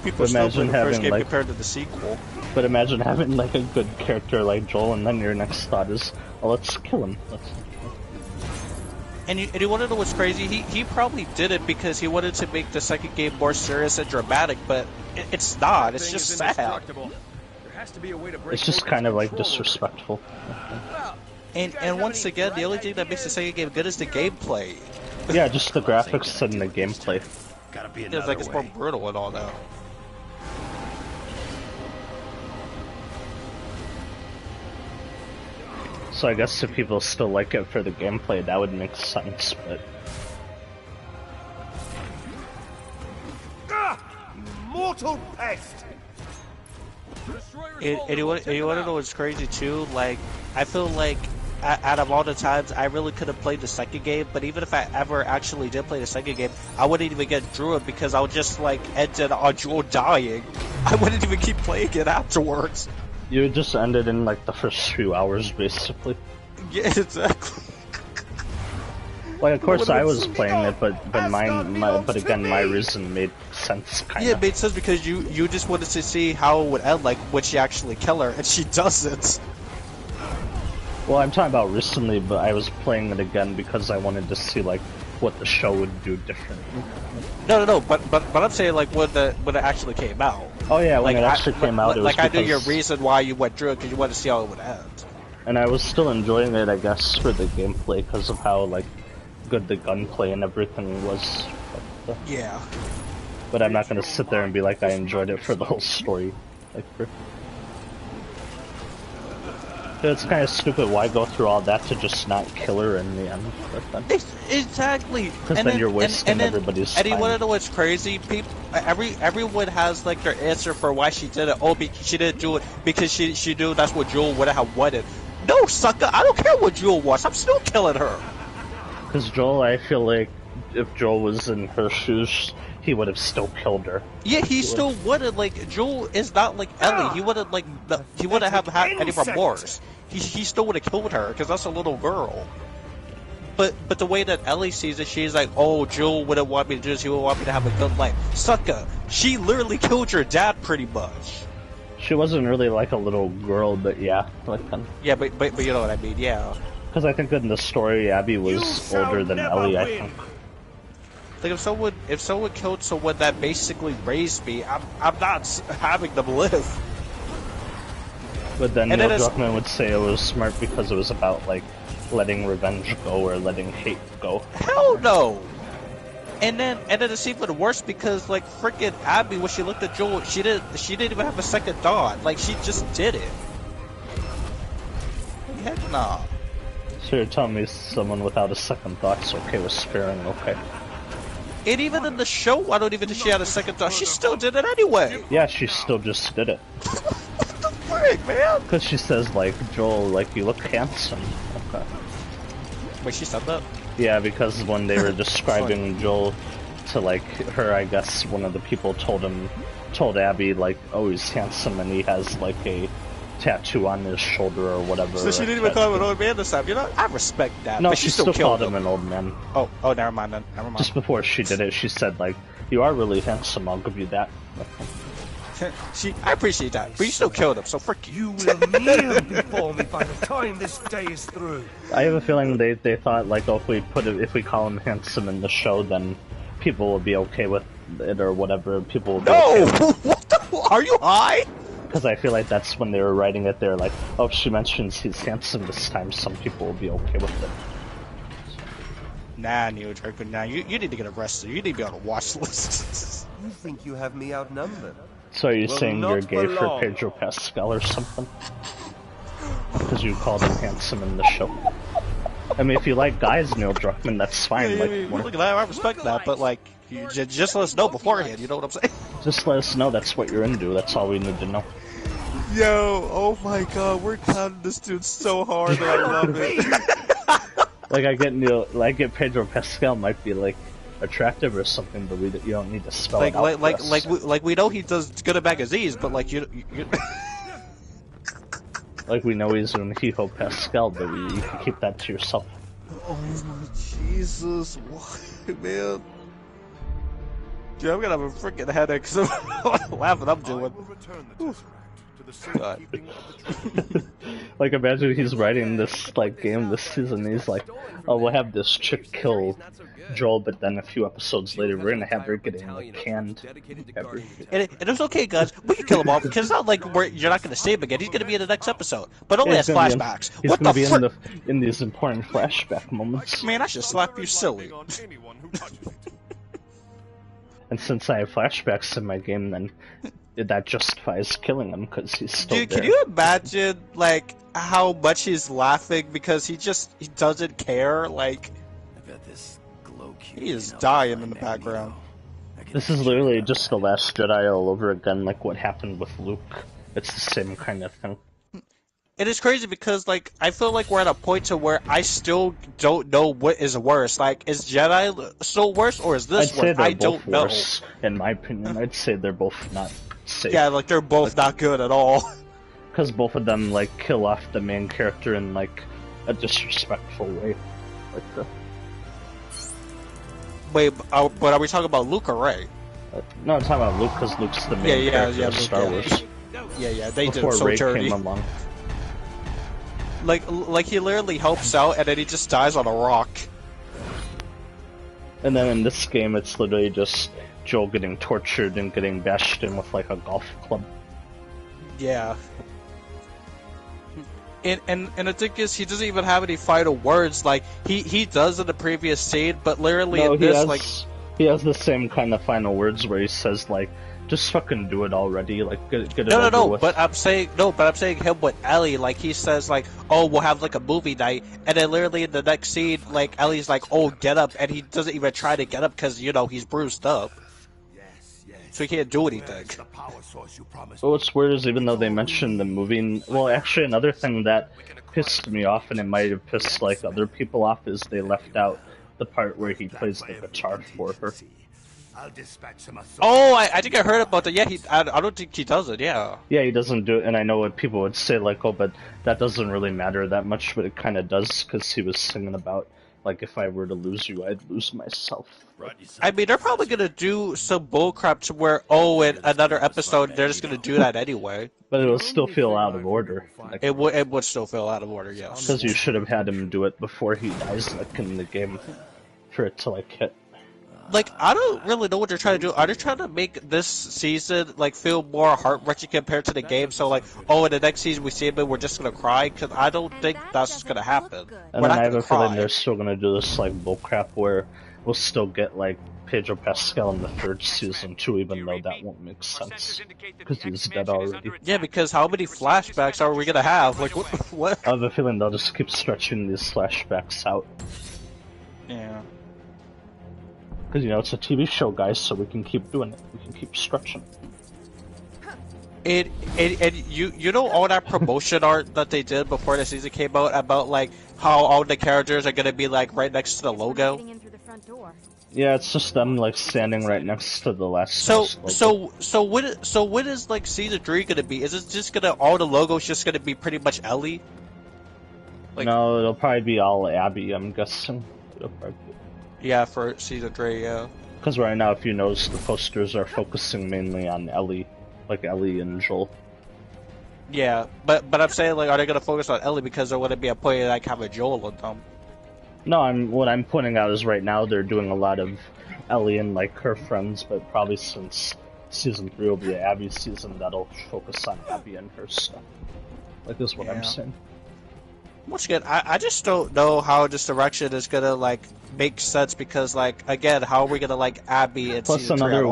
People But still imagine play the first having game like, compared to the sequel. But imagine having like a good character like Joel, and then your next thought is, "Oh, let's kill him." And you want to know what's crazy? He probably did it because he wanted to make the second game more serious and dramatic, but it's not. It's just sad. It's just kind of like disrespectful. And once again, the only thing that makes the second game good is the gameplay. Yeah, just the graphics and the gameplay. It's like it's more brutal and all that. So I guess if people still like it for the gameplay, that would make sense, but... Mortal pest! And you want to know what's crazy too? Like, I feel like out of all the times, I really could have played the second game, but even if I ever actually did play the second game, I wouldn't even get through it because I would just like end it on Joel dying. I wouldn't even keep playing it afterwards. You just ended in like the first few hours, basically. Yeah, exactly. Like, of course I was playing it, but again, my reason made sense, kinda. Yeah, it made sense because you just wanted to see how it would end, like, would she actually kill her, and she doesn't. Well, I'm talking about recently, but I was playing it again because I wanted to see, like, what the show would do differently. No, but I'm saying, like, when it actually came out. Oh yeah, when like, it actually came out, it was like, I knew because... your reason why you went through it, because you wanted to see how it would end. And I was still enjoying it, I guess, for the gameplay, because of how, like, good the gunplay and everything was. Yeah. But I'm not gonna sit there and be like I enjoyed it for the whole story. Like, it's kind of stupid. Why go through all that to just not kill her in the end? Exactly. Because then you're wasting everybody's time. And you want to know what's crazy? People, everyone has like their answer for why she did it. Oh, she didn't do it because she knew that's what Joel would have wanted. No, sucker! I don't care what Joel wants. I'm still killing her. Because Joel, I feel like if Joel was in her shoes, he would have still killed her. Yeah, he still would have. Like, Joel is not like Ellie. He wouldn't like he wouldn't have had any remorse. He still would have killed her because that's a little girl. But the way that Ellie sees it, she's like, oh, Joel wouldn't want me to do this. He would want me to have a good life. Sucker, she literally killed your dad pretty much. She wasn't really like a little girl, but yeah, like. Yeah, but you know what I mean, yeah. Because I think in the story, Abby was older than Ellie, I think. Like, if someone killed someone that basically raised me, I'm not having them live. But then Neil Druckmann would say it was smart because it was about, like, letting revenge go or letting hate go. Hell no! And then it's even worse because like freaking Abby, when she looked at Joel, she didn't even have a second thought. Like she just did it. Heck nah. So you're telling me someone without a second thought's okay with sparing? Okay. And even in the show, I don't even think she had a second thought. She still did it anyway. Yeah, she still just did it. What the frick, man? Because she says like, Joel, like you look handsome. Okay. Wait, she said that? Yeah, because when they were describing Joel to like her, I guess one of the people told Abby like, oh, he's handsome and he has like a tattoo on his shoulder or whatever. So she didn't even call him an old man this time. You know, I respect that. No, but she still called him an old man. Oh, never mind then. Never mind. Just before she did it, she said like, you are really handsome. I'll give you that. I appreciate that, but you still killed him, so frick you. You will kneel before me by the time this day is through. I have a feeling they thought like, oh, if we call him handsome in the show, then people will be okay with it or whatever. People will be okay with it. What the? Are you high? Because I feel like that's when they were writing it. They're like, oh, if she mentions he's handsome this time, some people will be okay with it. Nah, Neo Draco, nah, you need to get arrested. You need to be on a watch list. You think you have me outnumbered? So are you saying you're gay for Pedro Pascal or something? Because you called him handsome in the show. I mean, if you like guys, Neil Druckmann, that's fine. Yeah, look at that, I respect that, but like, you just let us know beforehand, you know what I'm saying? Just let us know that's what you're into, that's all we need to know. Yo, oh my god, we're clowning this dude so hard that I love it. Like, I get Pedro Pascal might be like attractive or something, but you don't need to spell it out. Like we know he does good at magazines, but like you like we know he's an Hijo Pascal, but you can keep that to yourself. Oh my Jesus, what, man? Dude, I'm gonna have a freaking headache because I'm laughing I'm doing. God. Like, imagine he's writing this like game this season. He's like, "Oh, we'll have this chick kill Joel, but then a few episodes later, we're gonna have her getting like, canned." And it's okay, guys. We can kill him off because it's not like you're not gonna see him again. He's gonna be in the next episode, but only as flashbacks. He's gonna be in these important flashback moments. Man, I should slap you silly. And since I have flashbacks in my game, then that justifies killing him because he's still there. Dude, can you imagine like how much he's laughing because he doesn't care? Like, I bet this glow cube he is dying in the background. This is literally just The Last Jedi all over again, like what happened with Luke. It's the same kind of thing. It is crazy because, like, I feel like we're at a point to where I still don't know what is worse. Like, is Jedi still worse, or is this worse? I don't know. Worse, in my opinion, I'd say they're both not safe. Yeah, like, they're both not good at all. Because both of them, like, kill off the main character in, like, a disrespectful way. Like the... Wait, but are we talking about Luke or Rey? No, I'm talking about Luke, because Luke's the main character of Star Wars. Yeah, they Before did so Rey dirty. came along. Like he literally helps out and then he just dies on a rock. And then in this game, it's literally just Joel getting tortured and getting bashed in with like a golf club. Yeah. And the thing is, he doesn't even have any final words. Like he does in the previous scene, but literally in this, he has the same kind of final words where he says like, "Just fucking do it already." Like, get it over with. But I'm saying him with Ellie. Like he says, like, "Oh, we'll have like a movie night," and then literally in the next scene, like Ellie's like, "Oh, get up," and he doesn't even try to get up because he's bruised up. So he can't do anything. Well, what's weird is even though they mentioned the movie, well, actually another thing that pissed me off, and it might have pissed like other people off, is they left out the part where he plays the guitar for her. Oh, I think I heard about that. Yeah, I don't think he does it. Yeah. Yeah, he doesn't do it, and I know what people would say, like, oh, but that doesn't really matter that much, but it kind of does, because he was singing about, like, if I were to lose you, I'd lose myself. I mean, they're probably gonna do some bullcrap to where, in another episode, they're just gonna do that anyway. But it will still feel out of order. Like, it would still feel out of order, yes. Because you should have had him do it before he dies, like, in the game, for it to, like, hit. Like, I don't really know what they're trying to do. Are they trying to make this season, like, feel more heart-wrenching compared to the game? So, like, in the next season we see him and we're just gonna cry? Because I don't think that's gonna happen. And then I have a feeling they're still gonna do this, like, bullcrap where we'll still get like Pedro Pascal in the 3rd season too, even though that won't make sense because he's dead already. Yeah, because how many flashbacks are we gonna have? Like, what? I have a feeling they'll just keep stretching these flashbacks out. Yeah. Because, you know, it's a TV show, guys, so we can keep doing it. We can keep stretching. And you know all that promotion art that they did before the season came out about like how all the characters are gonna be like right next to the logo. Yeah, it's just them like standing right next to the last. So what is like season 3 gonna be? Is it just gonna all the logos just gonna be pretty much Ellie? Like, no, it'll probably be all Abby. I'm guessing. It'll probably be... Yeah, for season 3, yeah. Because right now, if you notice, the posters are focusing mainly on Ellie. Like Ellie and Joel. Yeah, but I'm saying, like, are they gonna focus on Ellie because there wouldn't be a point like having Joel in them? No, what I'm pointing out is right now they're doing a lot of Ellie and like her friends, but probably since season 3 will be Abby's season, that'll focus on Abby and her stuff. Like, is what I'm saying. Once again, I just don't know how this direction is gonna like make sense because, like, again, how are we gonna like Abby and plus another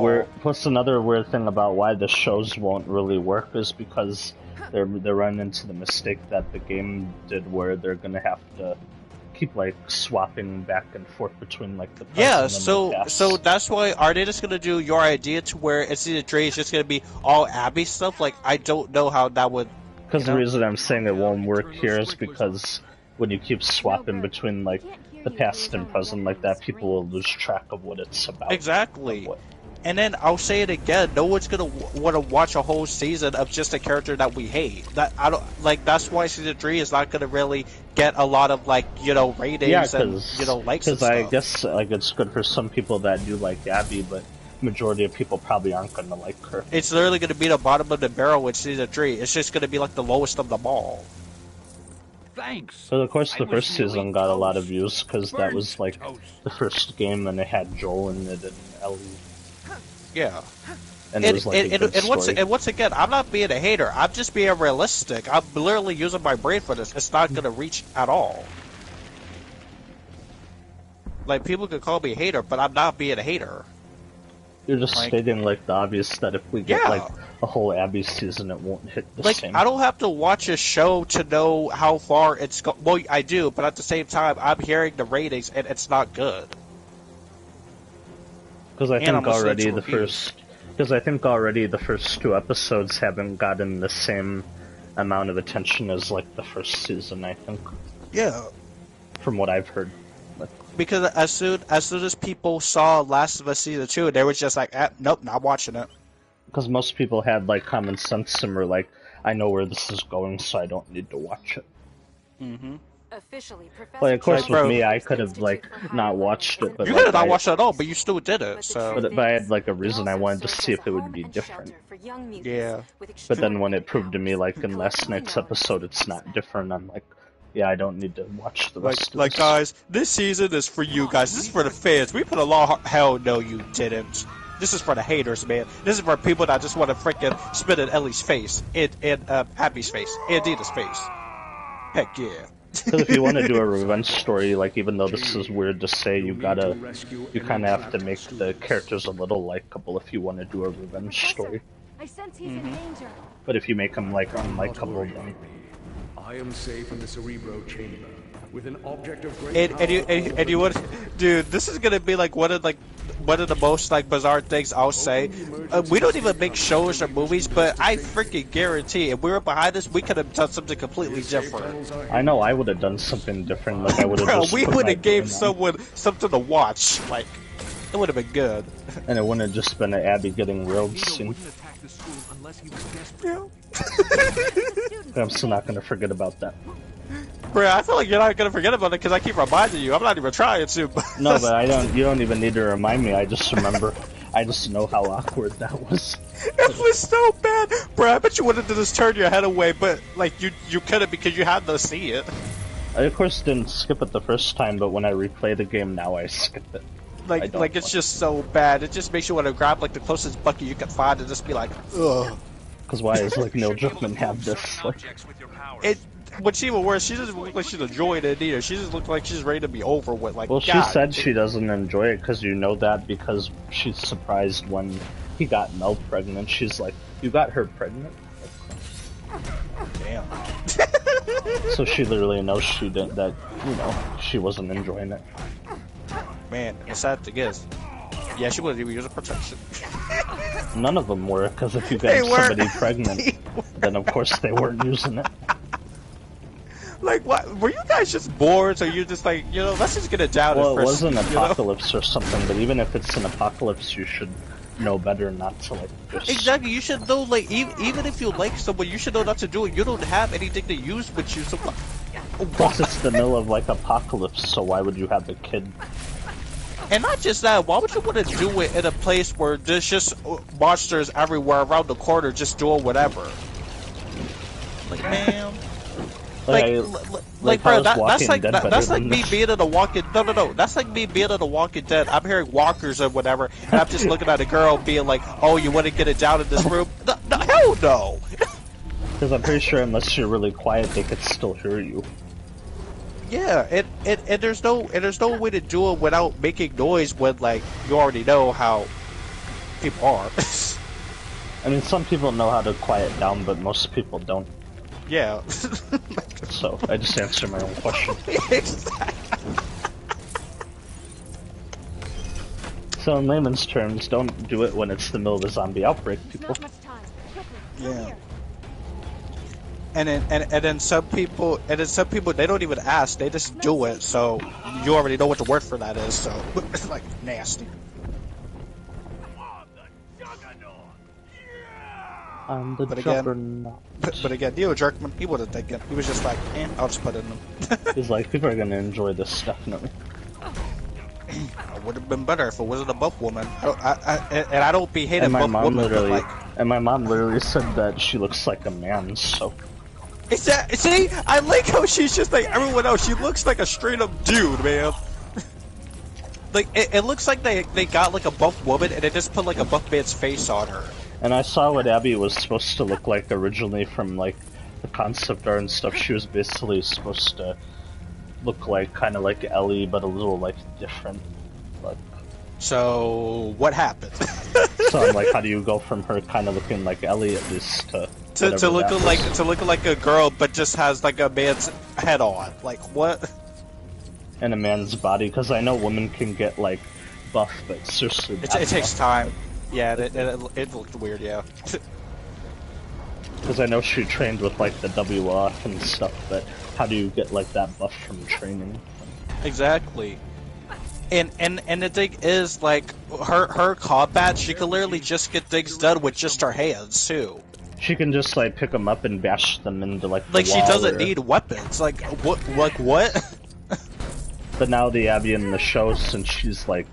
weird thing about why the shows won't really work is because they're running into the mistake that the game did, where they're gonna have to keep like swapping back and forth between like the present and the past. So that's why are they just gonna do your idea to where it's season 3 is just gonna be all Abby stuff? Like, I don't know how that would. Because the reason I'm saying it won't work here is because when you keep swapping between like the past and present like that, people will lose track of what it's about. Exactly. And then I'll say it again: no one's gonna want to watch a whole season of just a character that we hate. That I don't like. That's why season 3 is not gonna really get a lot of like ratings and likes. Because I guess like it's good for some people that do like Abby, but majority of people probably aren't gonna like her. It's literally gonna be the bottom of the barrel with season 3. It's just gonna be like the lowest of them all. Thanks. So of course the first season got a lot of views because that was like the first game and it had Joel in it and Ellie. Yeah. And it was like a good story. And once again, I'm not being a hater. I'm just being realistic. I'm literally using my brain for this. It's not gonna reach at all. Like, people could call me a hater, but I'm not being a hater. You're just stating like the obvious that if we get like a whole Abby season, it won't hit the same. I don't have to watch a show to know how far it's well, I do, but at the same time, I'm hearing the ratings and it's not good. Because I think already the first 2 episodes haven't gotten the same amount of attention as like the first season, I think. Yeah. From what I've heard. Because as soon as people saw Last of Us Season 2, they were just like, nope, not watching it. Because most people had like common sense and were like, I know where this is going, so I don't need to watch it. Mm-hmm. Like, of course, with me, I could have like not watched it, but you could have not watched it at all, but you still did it. So, but I had like a reason I wanted to see if it would be different. Yeah. But then when it proved to me, like in last night's episode, it's not different. I'm like, yeah, I don't need to watch the rest of like, guys, this season is for you guys. This is for the fans. We put a lot of... Hell no, you didn't. This is for the haters, man. This is for people that just want to freaking spit in Ellie's face, in Abby's face, and Dina's face. Heck yeah. Because if you want to do a revenge story, like, even though this is weird to say, you kind of have to make the characters a little likable if you want to do a revenge story. I sense he's in danger. But if you make him like unlikable, then I am safe in the Cerebro chamber with an object of great and you would, dude, this is gonna be like one of the most like bizarre things I'll say. We don't even make shows or movies, but I freaking guarantee if we were behind this, we could have done something completely different. I know I would have done something different. Like I would have. We would have gave someone something to watch. Like it would have been good. And it wouldn't have just been an Abby getting railed scene. I'm still not gonna forget about that. Bro, I feel like you're not gonna forget about it because I keep reminding you. I'm not even trying to. No, but I don't. You don't even need to remind me. I just remember. I just know how awkward that was. It was so bad, bro. I bet you wanted to just turn your head away, but like you couldn't because you had to see it. I of course didn't skip it the first time, but when I replay the game now, I skip it. Like it's just so bad. It just makes you want to grab like the closest bucket you can find and just be like, ugh. Because why is like Neil Druckmann have this? Like, what's even worse, she doesn't look like she's enjoying it either. She just looks like she's ready to be over with. Like, well, she God. said she doesn't enjoy it because you know that because she's surprised when he got Mel pregnant. She's like, "You got her pregnant?" Damn. So she literally knows she didn't. That she wasn't enjoying it. Man, the sad thing is, yeah, she wasn't even using protection. None of them were, because if you get somebody pregnant, then of course they weren't using it. Like, what? Were you guys just bored, so you're just like, let's just get it down? Well, it was an apocalypse or something, but even if it's an apocalypse, you should know better not to, like, just... Exactly, you should know, like, even if you like someone, you should know not to do it. You don't have anything to use with you, so... Plus, it's the middle of, like, apocalypse, so why would you have a kid? And not just that, why would you want to do it in a place where there's just monsters everywhere around the corner just doing whatever? Like, man... Like, bro, that's like me being in a Walking... No. That's like me being in a Walking Dead. I'm hearing walkers or whatever, and I'm just looking at a girl being like, oh, you want to get it down in this room? No, hell no! Because I'm pretty sure unless you're really quiet, they could still hear you. Yeah, and there's no way to do it without making noise when, like, you already know how people are. I mean, some people know how to quiet down, but most people don't. Yeah. So, I just answered my own question. So, in layman's terms, don't do it when it's the middle of a zombie outbreak, people. Yeah. And then some people they don't even ask, they just do it, so you already know what the word for that is, so it's like nasty. But again, Neil Druckmann, he wasn't thinking. He was just like, I'll just put it in them. He's like, people are gonna enjoy this, definitely. It would have been better if it wasn't a buff woman. I don't be hating buff women, but like... And my mom literally said that she looks like a man, so... See, I like how she's just like everyone else. She looks like a straight up dude, man. Like, it looks like they got like a buff woman and they just put like a buff man's face on her. And I saw what Abby was supposed to look like originally from like the concept art and stuff. She was basically supposed to look like kind of like Ellie, but a little like different. But... So what happened? So I'm like, how do you go from her kind of looking like Ellie at least to look like a girl, but just has like a man's head on? Like what? And a man's body, because I know women can get like buff, but seriously, it takes time. Yeah, it looked weird, yeah. Because I know she trained with like the WF and stuff, but how do you get like that buff from training? Exactly. And the thing is, like, her combat, she can literally just get things done with just her hands too. She can just like pick them up and bash them into like the like wall she doesn't need weapons. Like what? But now the Abby in the show, since she's like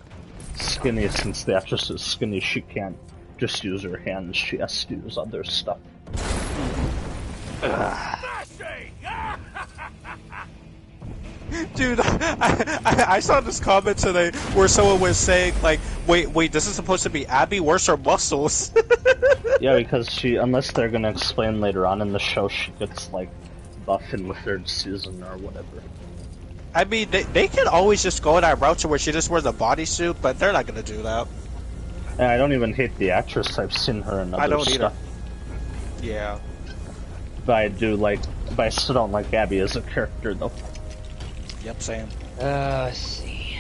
skinny, since the actress is skinny, she can't just use her hands, she has to use other stuff. Dude, I saw this comment today where someone was saying, like, wait, this is supposed to be Abby? Where's her muscles? Yeah, because unless they're gonna explain later on in the show, she gets, like, buff in the 3rd season or whatever. I mean, they can always just go that route to where she just wears a bodysuit, but they're not gonna do that. And I don't even hate the actress, I've seen her in other stuff. Either. Yeah. But I still don't like Abby as a character, though. Yep, same. Let's see.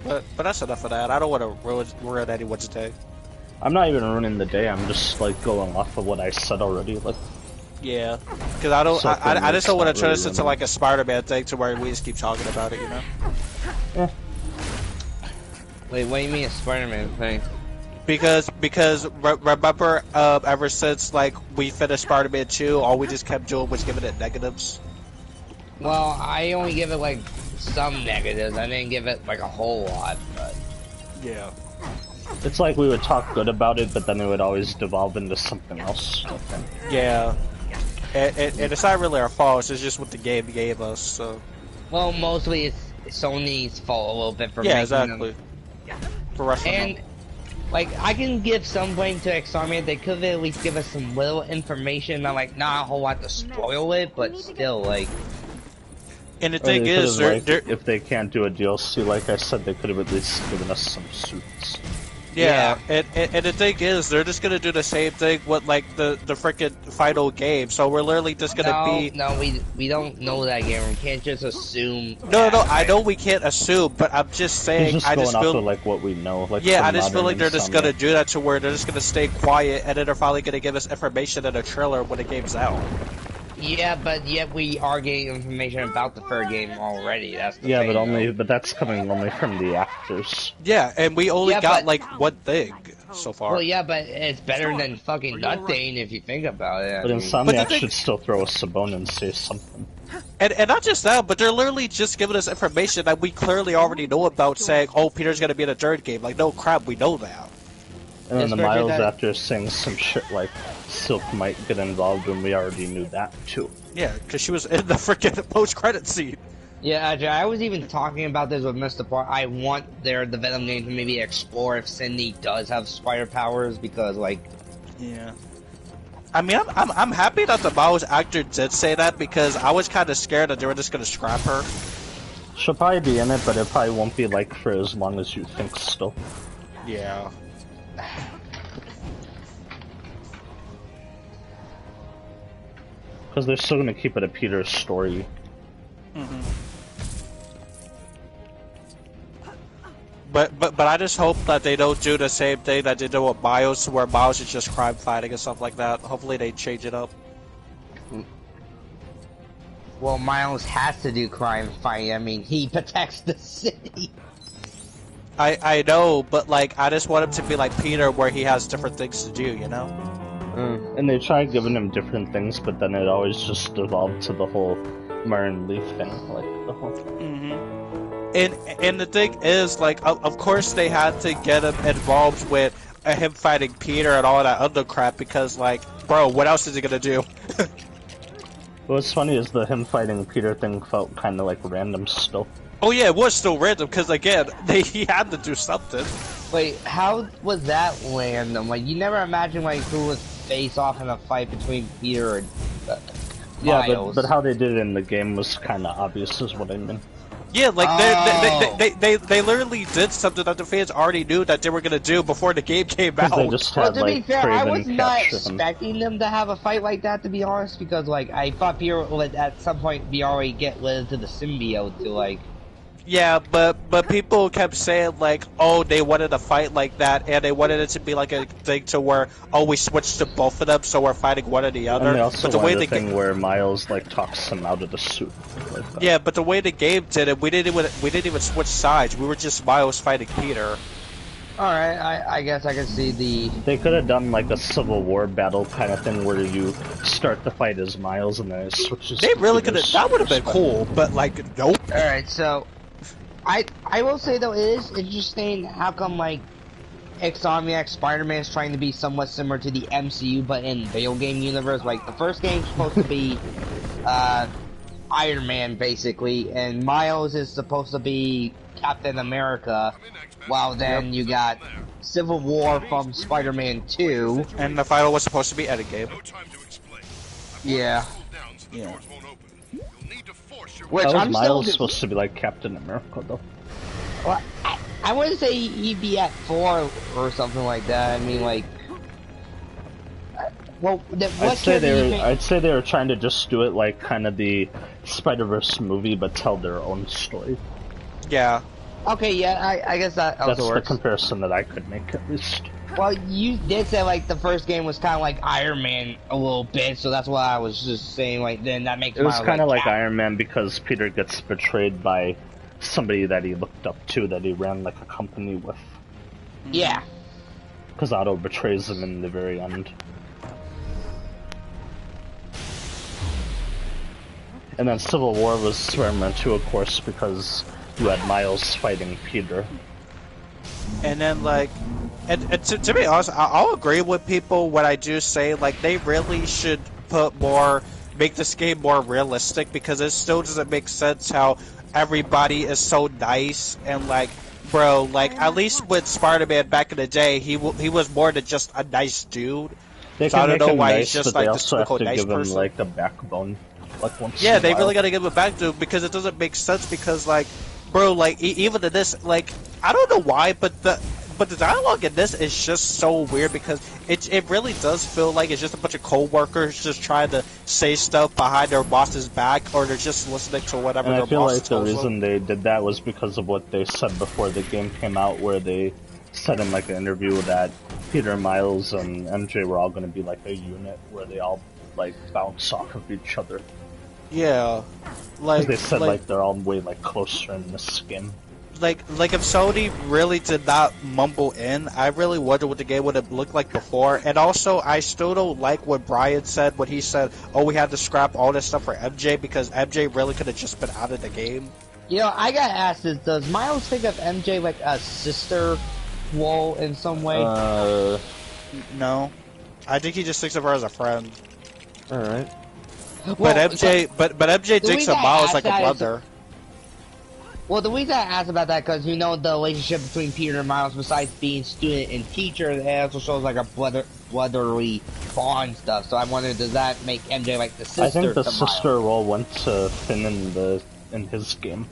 But that's enough of that. I don't want to ruin anyone's day. I'm not even ruining the day. I'm just like going off of what I said already. Like, yeah, because I just don't want to turn this into like a Spider-Man thing to where we just keep talking about it, you know? Yeah. Wait, what do you mean a Spider-Man thing? Because remember, ever since like we finished Spider-Man 2, all we just kept doing was giving it negatives. Well, I only give it like some negatives. I didn't give it like a whole lot, but yeah. It's like we would talk good about it, but then it would always devolve into something else. Yeah. And it's not really our fault, it's just what the game gave us, so... Well, mostly it's Sony's fault a little bit for making exactly. them for Russian. And like, I can give some blame to X-Army. They could at least give us some little information. Not like not a whole lot to spoil it, but still like. And the thing is, if they can't do a DLC, like I said, they could have at least given us some suits. Yeah, and the thing is, they're just gonna do the same thing with like the freaking final game. So we're literally just gonna be. No, we don't know that game. We can't just assume. No, I know we can't assume, but I'm just saying. I just feel like what we know. Like I just feel like they're just gonna do that to where they're just gonna stay quiet, and then they're finally gonna give us information in a trailer when the game's out. Yeah, but yet we are getting information about the third game already. That's the thing, but that's coming only from the actors. Yeah, and we only got like one thing so far. Well, yeah, but it's better than fucking nothing if you think about it. But Insomniac should still throw us a bone and say something. And not just that, but they're literally just giving us information that we clearly already know about, saying, "Oh, Peter's gonna be in a third game." Like, no crap, we know that. And then the Miles after saying some shit like Silk might get involved when we already knew that too. Yeah, because she was in the freaking post-credit scene. Yeah, I was even talking about this with Mr. Park. I want the Venom game to maybe explore if Cindy does have spider powers, because like. Yeah. I mean, I'm happy that the Miles actor did say that, because I was kind of scared that they were just gonna scrap her. She'll probably be in it, but it probably won't be like for as long as you think still. Yeah. Because they're still going to keep it a Peter's story. Mm-hmm. But I just hope that they don't do the same thing that they do with Miles, where Miles is just crime fighting and stuff like that. Hopefully they change it up. Well, Miles has to do crime fighting. I mean, he protects the city. I know, but like, I just want him to be like Peter, where he has different things to do, you know? And they tried giving him different things, but then it always just devolved to the whole Marin Leaf thing, like the whole. And the thing is, like, of course they had to get him involved with him fighting Peter and all that other crap, because like, bro, what else is he gonna do? What's funny is the him fighting Peter thing felt kind of like random still. Oh yeah, it was still random, because again, he had to do something. Wait, how was that random? Like, you never imagine like who was face off in a fight between Peter and Miles. Yeah, but how they did it in the game was kind of obvious, is what I mean. Yeah, like they literally did something that the fans already knew that they were gonna do before the game came out. They just had, to be fair, Craven I was not capture him. expecting them to have a fight like that, to be honest, because like I thought Peter would at some point be already get led to the symbiote to like. Yeah, but people kept saying like, oh, they wanted a fight like that, and they wanted it to be like a thing to where, oh, we switched to both of them, so we're fighting one or the other. And they also but the way wanted a thing where Miles like talks him out of the suit. Like that. Yeah, but the way the game did it, we didn't even switch sides. We were just Miles fighting Peter. Alright, I guess I can see the... They could have done like a Civil War battle kind of thing where you start the fight as Miles and then it switches. They really could have. That would have been cool, but like, nope. Alright, so I will say though, it is interesting how come like Insomniac Spider-Man is trying to be somewhat similar to the MCU, but in video game universe. Like the first game's supposed to be Iron Man basically, and Miles is supposed to be Captain America, while then you got Civil War from Spider-Man 2, and the final was supposed to be Endgame. Yeah. Yeah. Which I'm Miles still supposed to be like Captain America though. Well, I wouldn't say he'd be at 4 or something like that. I mean, like, well, I'd say they were trying to just do it like kind of the Spider-Verse movie, but tell their own story. Yeah. Okay, yeah, I guess that that's also the works. comparison that I could make at least. Well, you did say like the first game was kind of like Iron Man a little bit, so that's why I was just saying like then that makes it was kind of like Iron Man because Peter gets betrayed by somebody that he looked up to, that he ran like a company with. Yeah. Because Otto betrays him in the very end. And then Civil War was Spider-Man 2, of course, because you had Miles fighting Peter. And then, like, and to be honest, I'll agree with people when I do say, like, they really should make this game more realistic, because it still doesn't make sense how everybody is so nice, and, like, bro, like at least with Spider-Man back in the day, he was more than just a nice dude. They So can I don't make know him why nice, he's just but they like the also have typical to nice give him person. like a backbone, like once Yeah, in a they while. really gotta give it back to him because it doesn't make sense. Because like, bro, like even in this, like I don't know why, but the dialogue in this is just so weird because it really does feel like it's just a bunch of co-workers just trying to say stuff behind their boss's back, or they're just listening to whatever And their I feel boss like the tells reason them. they did that was because of what they said before the game came out, where they said in like an interview that Peter, Miles, and MJ were all going to be like a unit where they all like bounce off of each other. Yeah, 'Cause like they said like they're all way like closer in this game. like if Sony really did not mumble in, I really wonder what the game would have looked like before. And also, I still don't like what Brian said when he said, "Oh, we had to scrap all this stuff for MJ because MJ really could have just been out of the game." You know, I gotta ask this: does Miles think of MJ like a sister role in some way? No, I think he just thinks of her as a friend. All right. But MJ, but MJ thinks of Miles like a brother. Well, the reason I asked about that because you know the relationship between Peter and Miles, besides being student and teacher, it also shows like a brotherly bond stuff. So I wondered, does that make MJ like the sister? I think the to sister Miles? role went to Finn in his game.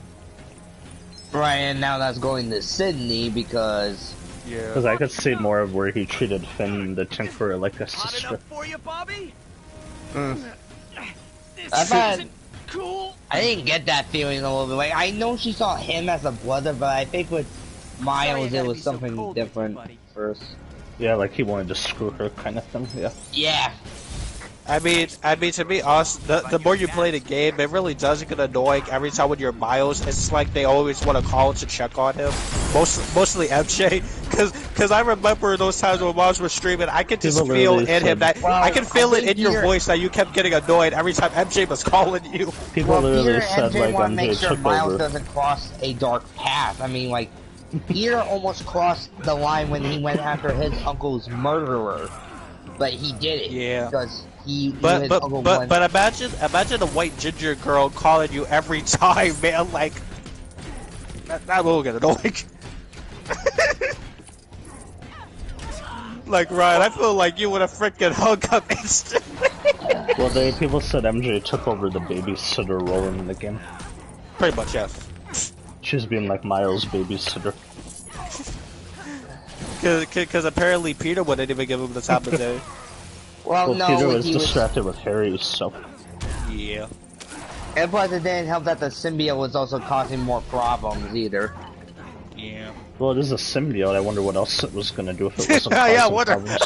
Right, and now that's going to Sydney because Because I could see more of where he treated Finn the Tinkerer like a sister. For you, Bobby? I thought cool. I didn't get that feeling a little bit. Like I know she saw him as a brother, but I think with Miles it was something different first. Yeah, like he wanted to screw her kind of thing. Yeah. Yeah. I mean, to be honest, the more you play the game, it really does get annoying every time when you're Miles. It's like they always want to call to check on him. Mostly MJ, because I remember those times when Miles was streaming, I could just feel in him that I can feel it in your voice that you kept getting annoyed every time MJ was calling you. People literally Peter said MJ like want to make MJ sure took Miles over. doesn't cross a dark path. I mean, like Peter almost crossed the line when he went after his uncle's murderer, but he did it. Yeah. Because he. But imagine a white ginger girl calling you every time, man. Like that will get annoying. Like Ryan, I feel like you would have freaking hung up instantly. Well, people said MJ took over the babysitter role in the game. Pretty much, yes. She's being like Miles' babysitter. Because apparently Peter wouldn't even give him the time of day. Well, no, Peter was he distracted with Harry, so. Yeah. And plus, it didn't help that the symbiote was also causing more problems either. Yeah. Well, it is a symbiote. I wonder what else it was gonna do if it wasn't Yeah, causing what problems.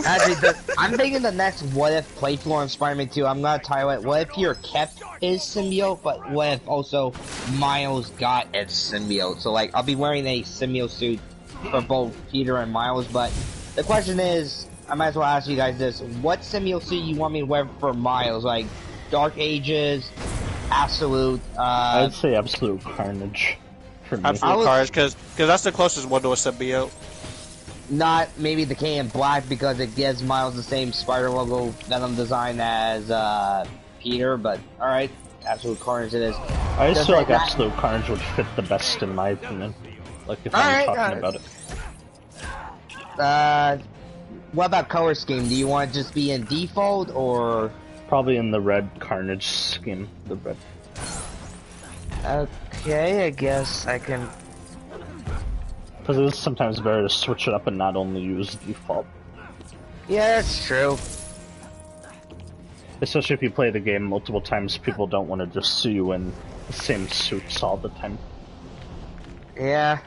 Actually, I'm thinking the next What If playthrough on Spider-Man 2, I'm gonna title it What If Peter kept his symbiote, but what if also Miles got a symbiote? So, like, I'll be wearing a symbiote suit for both Peter and Miles, but the question is, I might as well ask you guys this, what symbiote suit you want me to wear for Miles? Like, Dark Ages, Absolute, I'd say Absolute Carnage. For me. Absolute Carnage, because that's the closest one to a symbiote. Not maybe the K in black because it gives Miles the same spider logo Venom design as Peter, but alright, Absolute Carnage it is. I just feel like Absolute Carnage would fit the best in my opinion. Like if I'm talking about it. What about color scheme? Do you want to just be in default or? Probably in the red Carnage scheme. The red. Okay, I guess I can. Because it is sometimes better to switch it up and not only use default. Yeah, that's true. Especially if you play the game multiple times, people don't want to just see you in the same suits all the time. Yeah.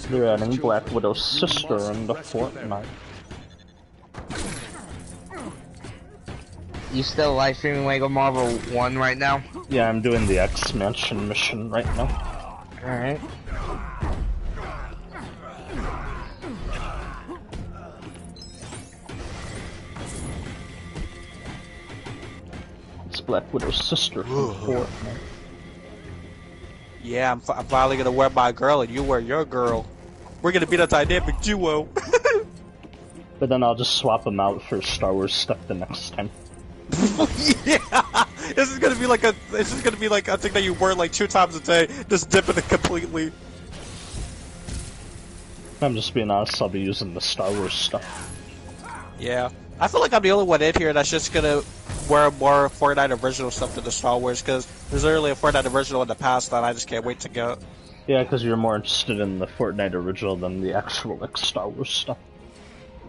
They're adding Black Widow's sister into Fortnite. You still live streaming Lego Marvel 1 right now? Yeah, I'm doing the X-Mansion mission right now. Alright. It's Black Widow's sister from Fortnite. Yeah, I'm finally gonna wear my girl and you wear your girl. We're gonna be the dynamic duo. But then I'll just swap them out for Star Wars stuff the next time. Yeah, this is gonna be like a thing that you wear like 2 times a day, just dipping it completely. I'm just being honest. I'll be using the Star Wars stuff. Yeah, I feel like I'm the only one in here that's just gonna wear more Fortnite original stuff than the Star Wars, because there's literally a Fortnite original in the past that I just can't wait to get. Yeah, because you're more interested in the Fortnite original than the actual like Star Wars stuff.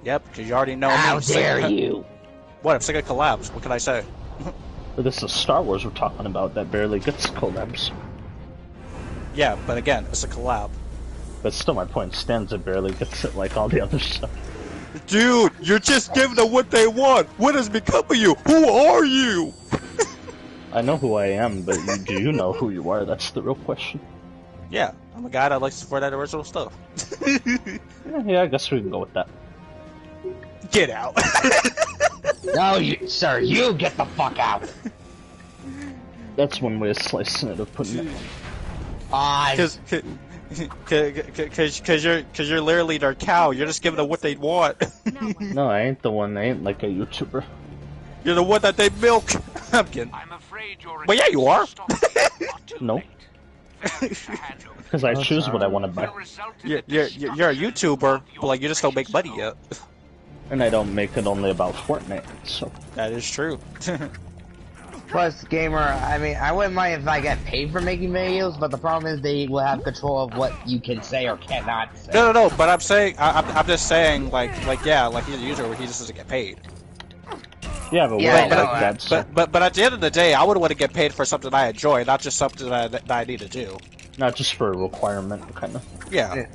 Yep, because you already know me. How dare you? What? I'm sick of collabs. What can I say? But this is Star Wars we're talking about that barely gets collabs. Yeah, but again, it's a collab. But still, my point stands. It barely gets it like all the other stuff. Dude, you're just giving them what they want. What has become of you? Who are you? I know who I am, but do you know who you are? That's the real question. Yeah, I'm a guy that likes Fortnite original stuff. Yeah, I guess we can go with that. Get out. No, sir, you get the fuck out. That's one way of slicing it, of putting it. Cause you're literally their cow. You're just giving them what they want. No, I ain't the one. I ain't like a YouTuber. You're the one that they milk. I'm kidding. I'm afraid you're But yeah, you are. No. Because I choose what I want to buy. You're a YouTuber, but like you just don't make money yet. And I don't make it only about Fortnite, so. That is true. Plus, gamer, I mean, I wouldn't mind if I get paid for making videos, but the problem is they will have control of what you can say or cannot say. No, but I'm saying, I'm just saying, yeah, like he's a YouTuber, he just doesn't get paid. Yeah, but yeah, but at the end of the day, I would want to get paid for something I enjoy, not just something that I need to do. Not just for a requirement, kind of. Yeah.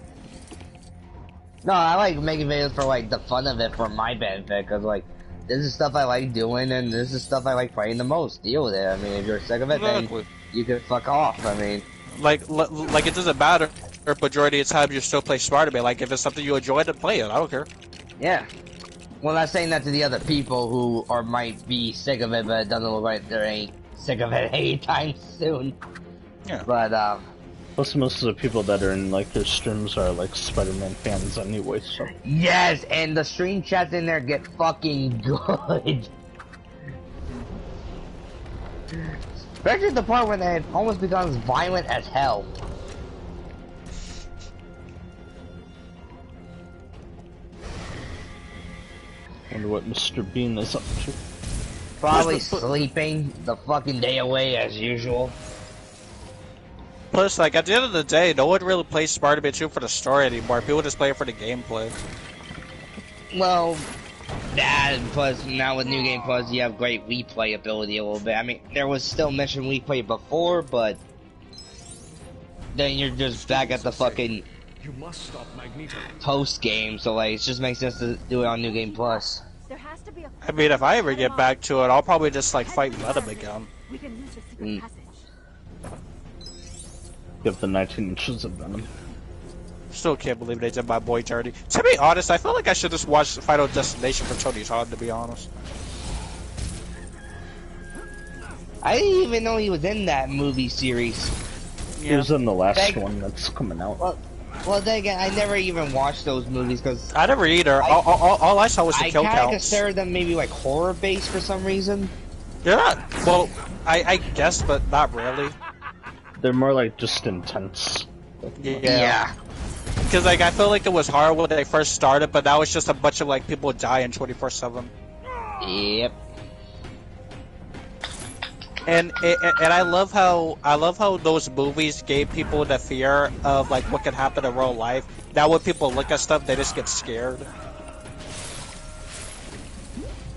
No, I like making videos for like the fun of it for my benefit, because like this is stuff I like doing, and this is stuff I like playing the most. Deal with it. I mean, if you're sick of it, then you can fuck off. I mean, like it doesn't matter. Or majority of the time, you still play Spider-Man. Like if it's something you enjoy, then play it. I don't care. Yeah. Well, not saying that to the other people who might be sick of it, but it doesn't look like they ain't sick of it anytime soon. Yeah. But Plus, most of the people that are in like their streams are like Spider-Man fans anyway. So. Yes, and the stream chats in there get fucking good. Especially the part when it almost becomes violent as hell. Wonder what Mr. Bean is up to. Probably sleeping the fucking day away as usual. Plus, like, at the end of the day, no one really plays Spider-Man 2 for the story anymore. People just play it for the gameplay. Well, that, plus, now with New Game Plus, you have great replayability a little bit. I mean, there was still mention replay before, but then you're just back at the fucking You must stop Magneto. post game, so like, it just makes sense to do it on New Game Plus. There has to be a I mean, if I ever get back to it, I'll probably just, like, fight Venom again. We can use the secret passage. Give the 19 inches of Venom. Still can't believe they did my boy dirty. To be honest, I feel like I should just watch Final Destination for Tony Todd, to be honest. I didn't even know he was in that movie series. Yeah. He was in the last one that's coming out. Well, then again, I never even watched those movies because I never either. All I saw was the kill I kind of counts. consider them maybe like horror based for some reason. They're not. Well, I guess, but not really. They're more like just intense. Yeah. Because like I feel like it was hard when they first started, but now it's just a bunch of like people dying 24/7. Yep. And I love how those movies gave people the fear of like what could happen in real life. Now when people look at stuff, they just get scared.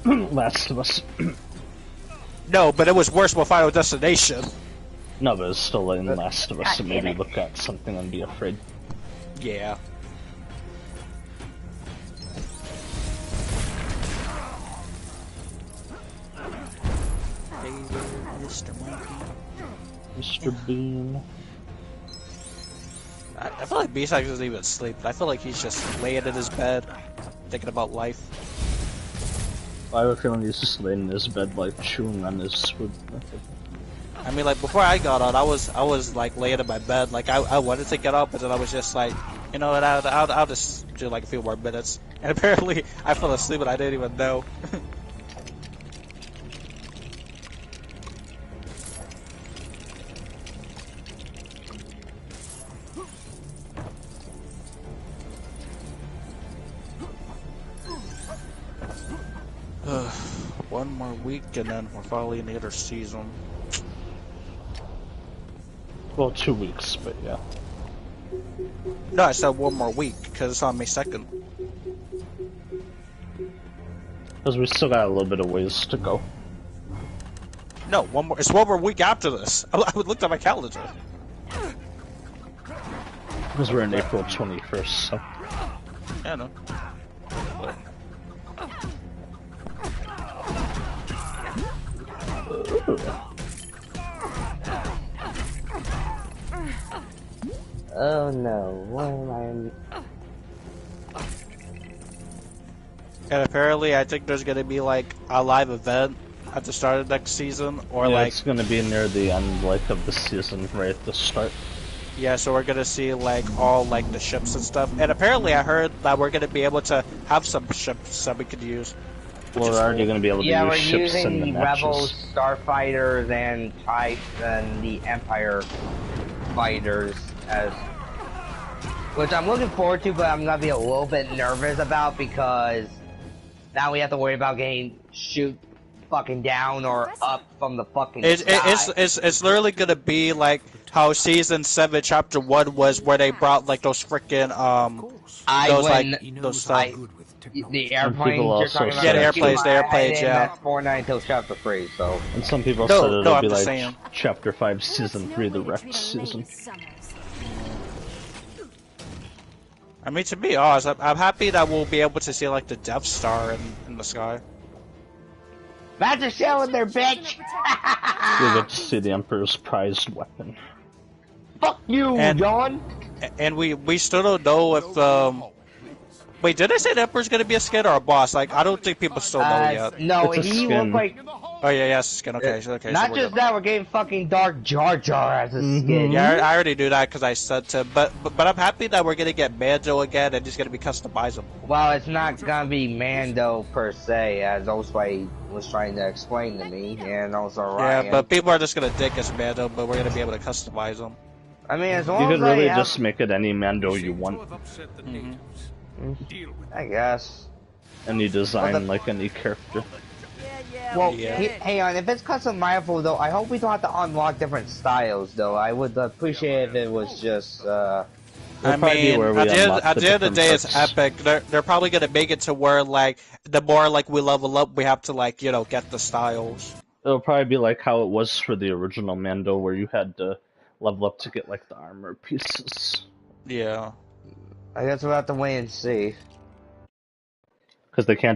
Last of Us. No, but it was worse with Final Destination. No, but it's still in Last of Us, so maybe look at something and be afraid. Yeah. Mr. Bean. I feel like Bstackz doesn't even sleep. I feel like he's just laying in his bed, thinking about life. I have a feeling he's just laying in his bed, like chewing on his food. I mean, like before I got on, I was like laying in my bed, like I wanted to get up, but then I was just like, You know what? I'll just do like a few more minutes. And apparently, I fell asleep and I didn't even know. One more week and then we're finally in the other season. Well, 2 weeks, but yeah. No, I said one more week because it's on May 2nd. Because we still got a little bit of ways to go. No, one more. It's one more week after this. I looked at my calendar. Because we're in April 21st, so. Yeah, no. Oh no, what am I? And apparently, I think there's gonna be like a live event at the start of next season, or yeah, like it's gonna be near the end, like, of the season, right at the start. yeah. So we're gonna see like all like the ships and stuff. And apparently, I heard that we're gonna be able to have some ships that we could use. Well, we're already gonna be able to use ships in the using Rebels, Starfighters, and the Empire fighters as, which I'm looking forward to, but I'm gonna be a little bit nervous about because now we have to worry about getting shoot fucking down or up from the fucking sky. It's literally gonna be like how season 7 chapter 1 was, where they brought like those freaking the airplanes you're talking about. Yeah, the airplanes, I didn't Fortnite until chapter 3, so. And some people said it'll be like chapter 5 season 3, the Rex season. I mean, to be honest, I'm happy that we'll be able to see like the Death Star in the sky. That's a shell in there, bitch! You'll get to see the Emperor's prized weapon. Fuck you, John! And we still don't know if wait, did I say the Emperor's gonna be a skin or a boss? Like, I don't think people still know yet. No, he looked like. Oh yeah, it's a skin. Okay, okay. Not so just that, we're getting fucking Dark Jar Jar as a skin. Yeah, I already knew that because I said to. But I'm happy that we're gonna get Mando again, and he's gonna be customizable. Well, it's not gonna be Mando per se, as Osway was trying to explain to me, and also Ryan. Yeah, but people are just gonna think it's Mando, but we're gonna be able to customize him. I mean, as long you as could really just make it any Mando you want. I guess. Any design, like any character. Well, hang on, if it's customizable though, I hope we don't have to unlock different styles though. I would appreciate if it was just, I mean, at the end of the day, it's epic. They're probably gonna make it to where, like, the more, like, we level up, we have to, like, you know, get the styles. It'll probably be like how it was for the original Mando, where you had to level up to get, like, the armor pieces. Yeah. I guess we'll have to wait and see. Because they can't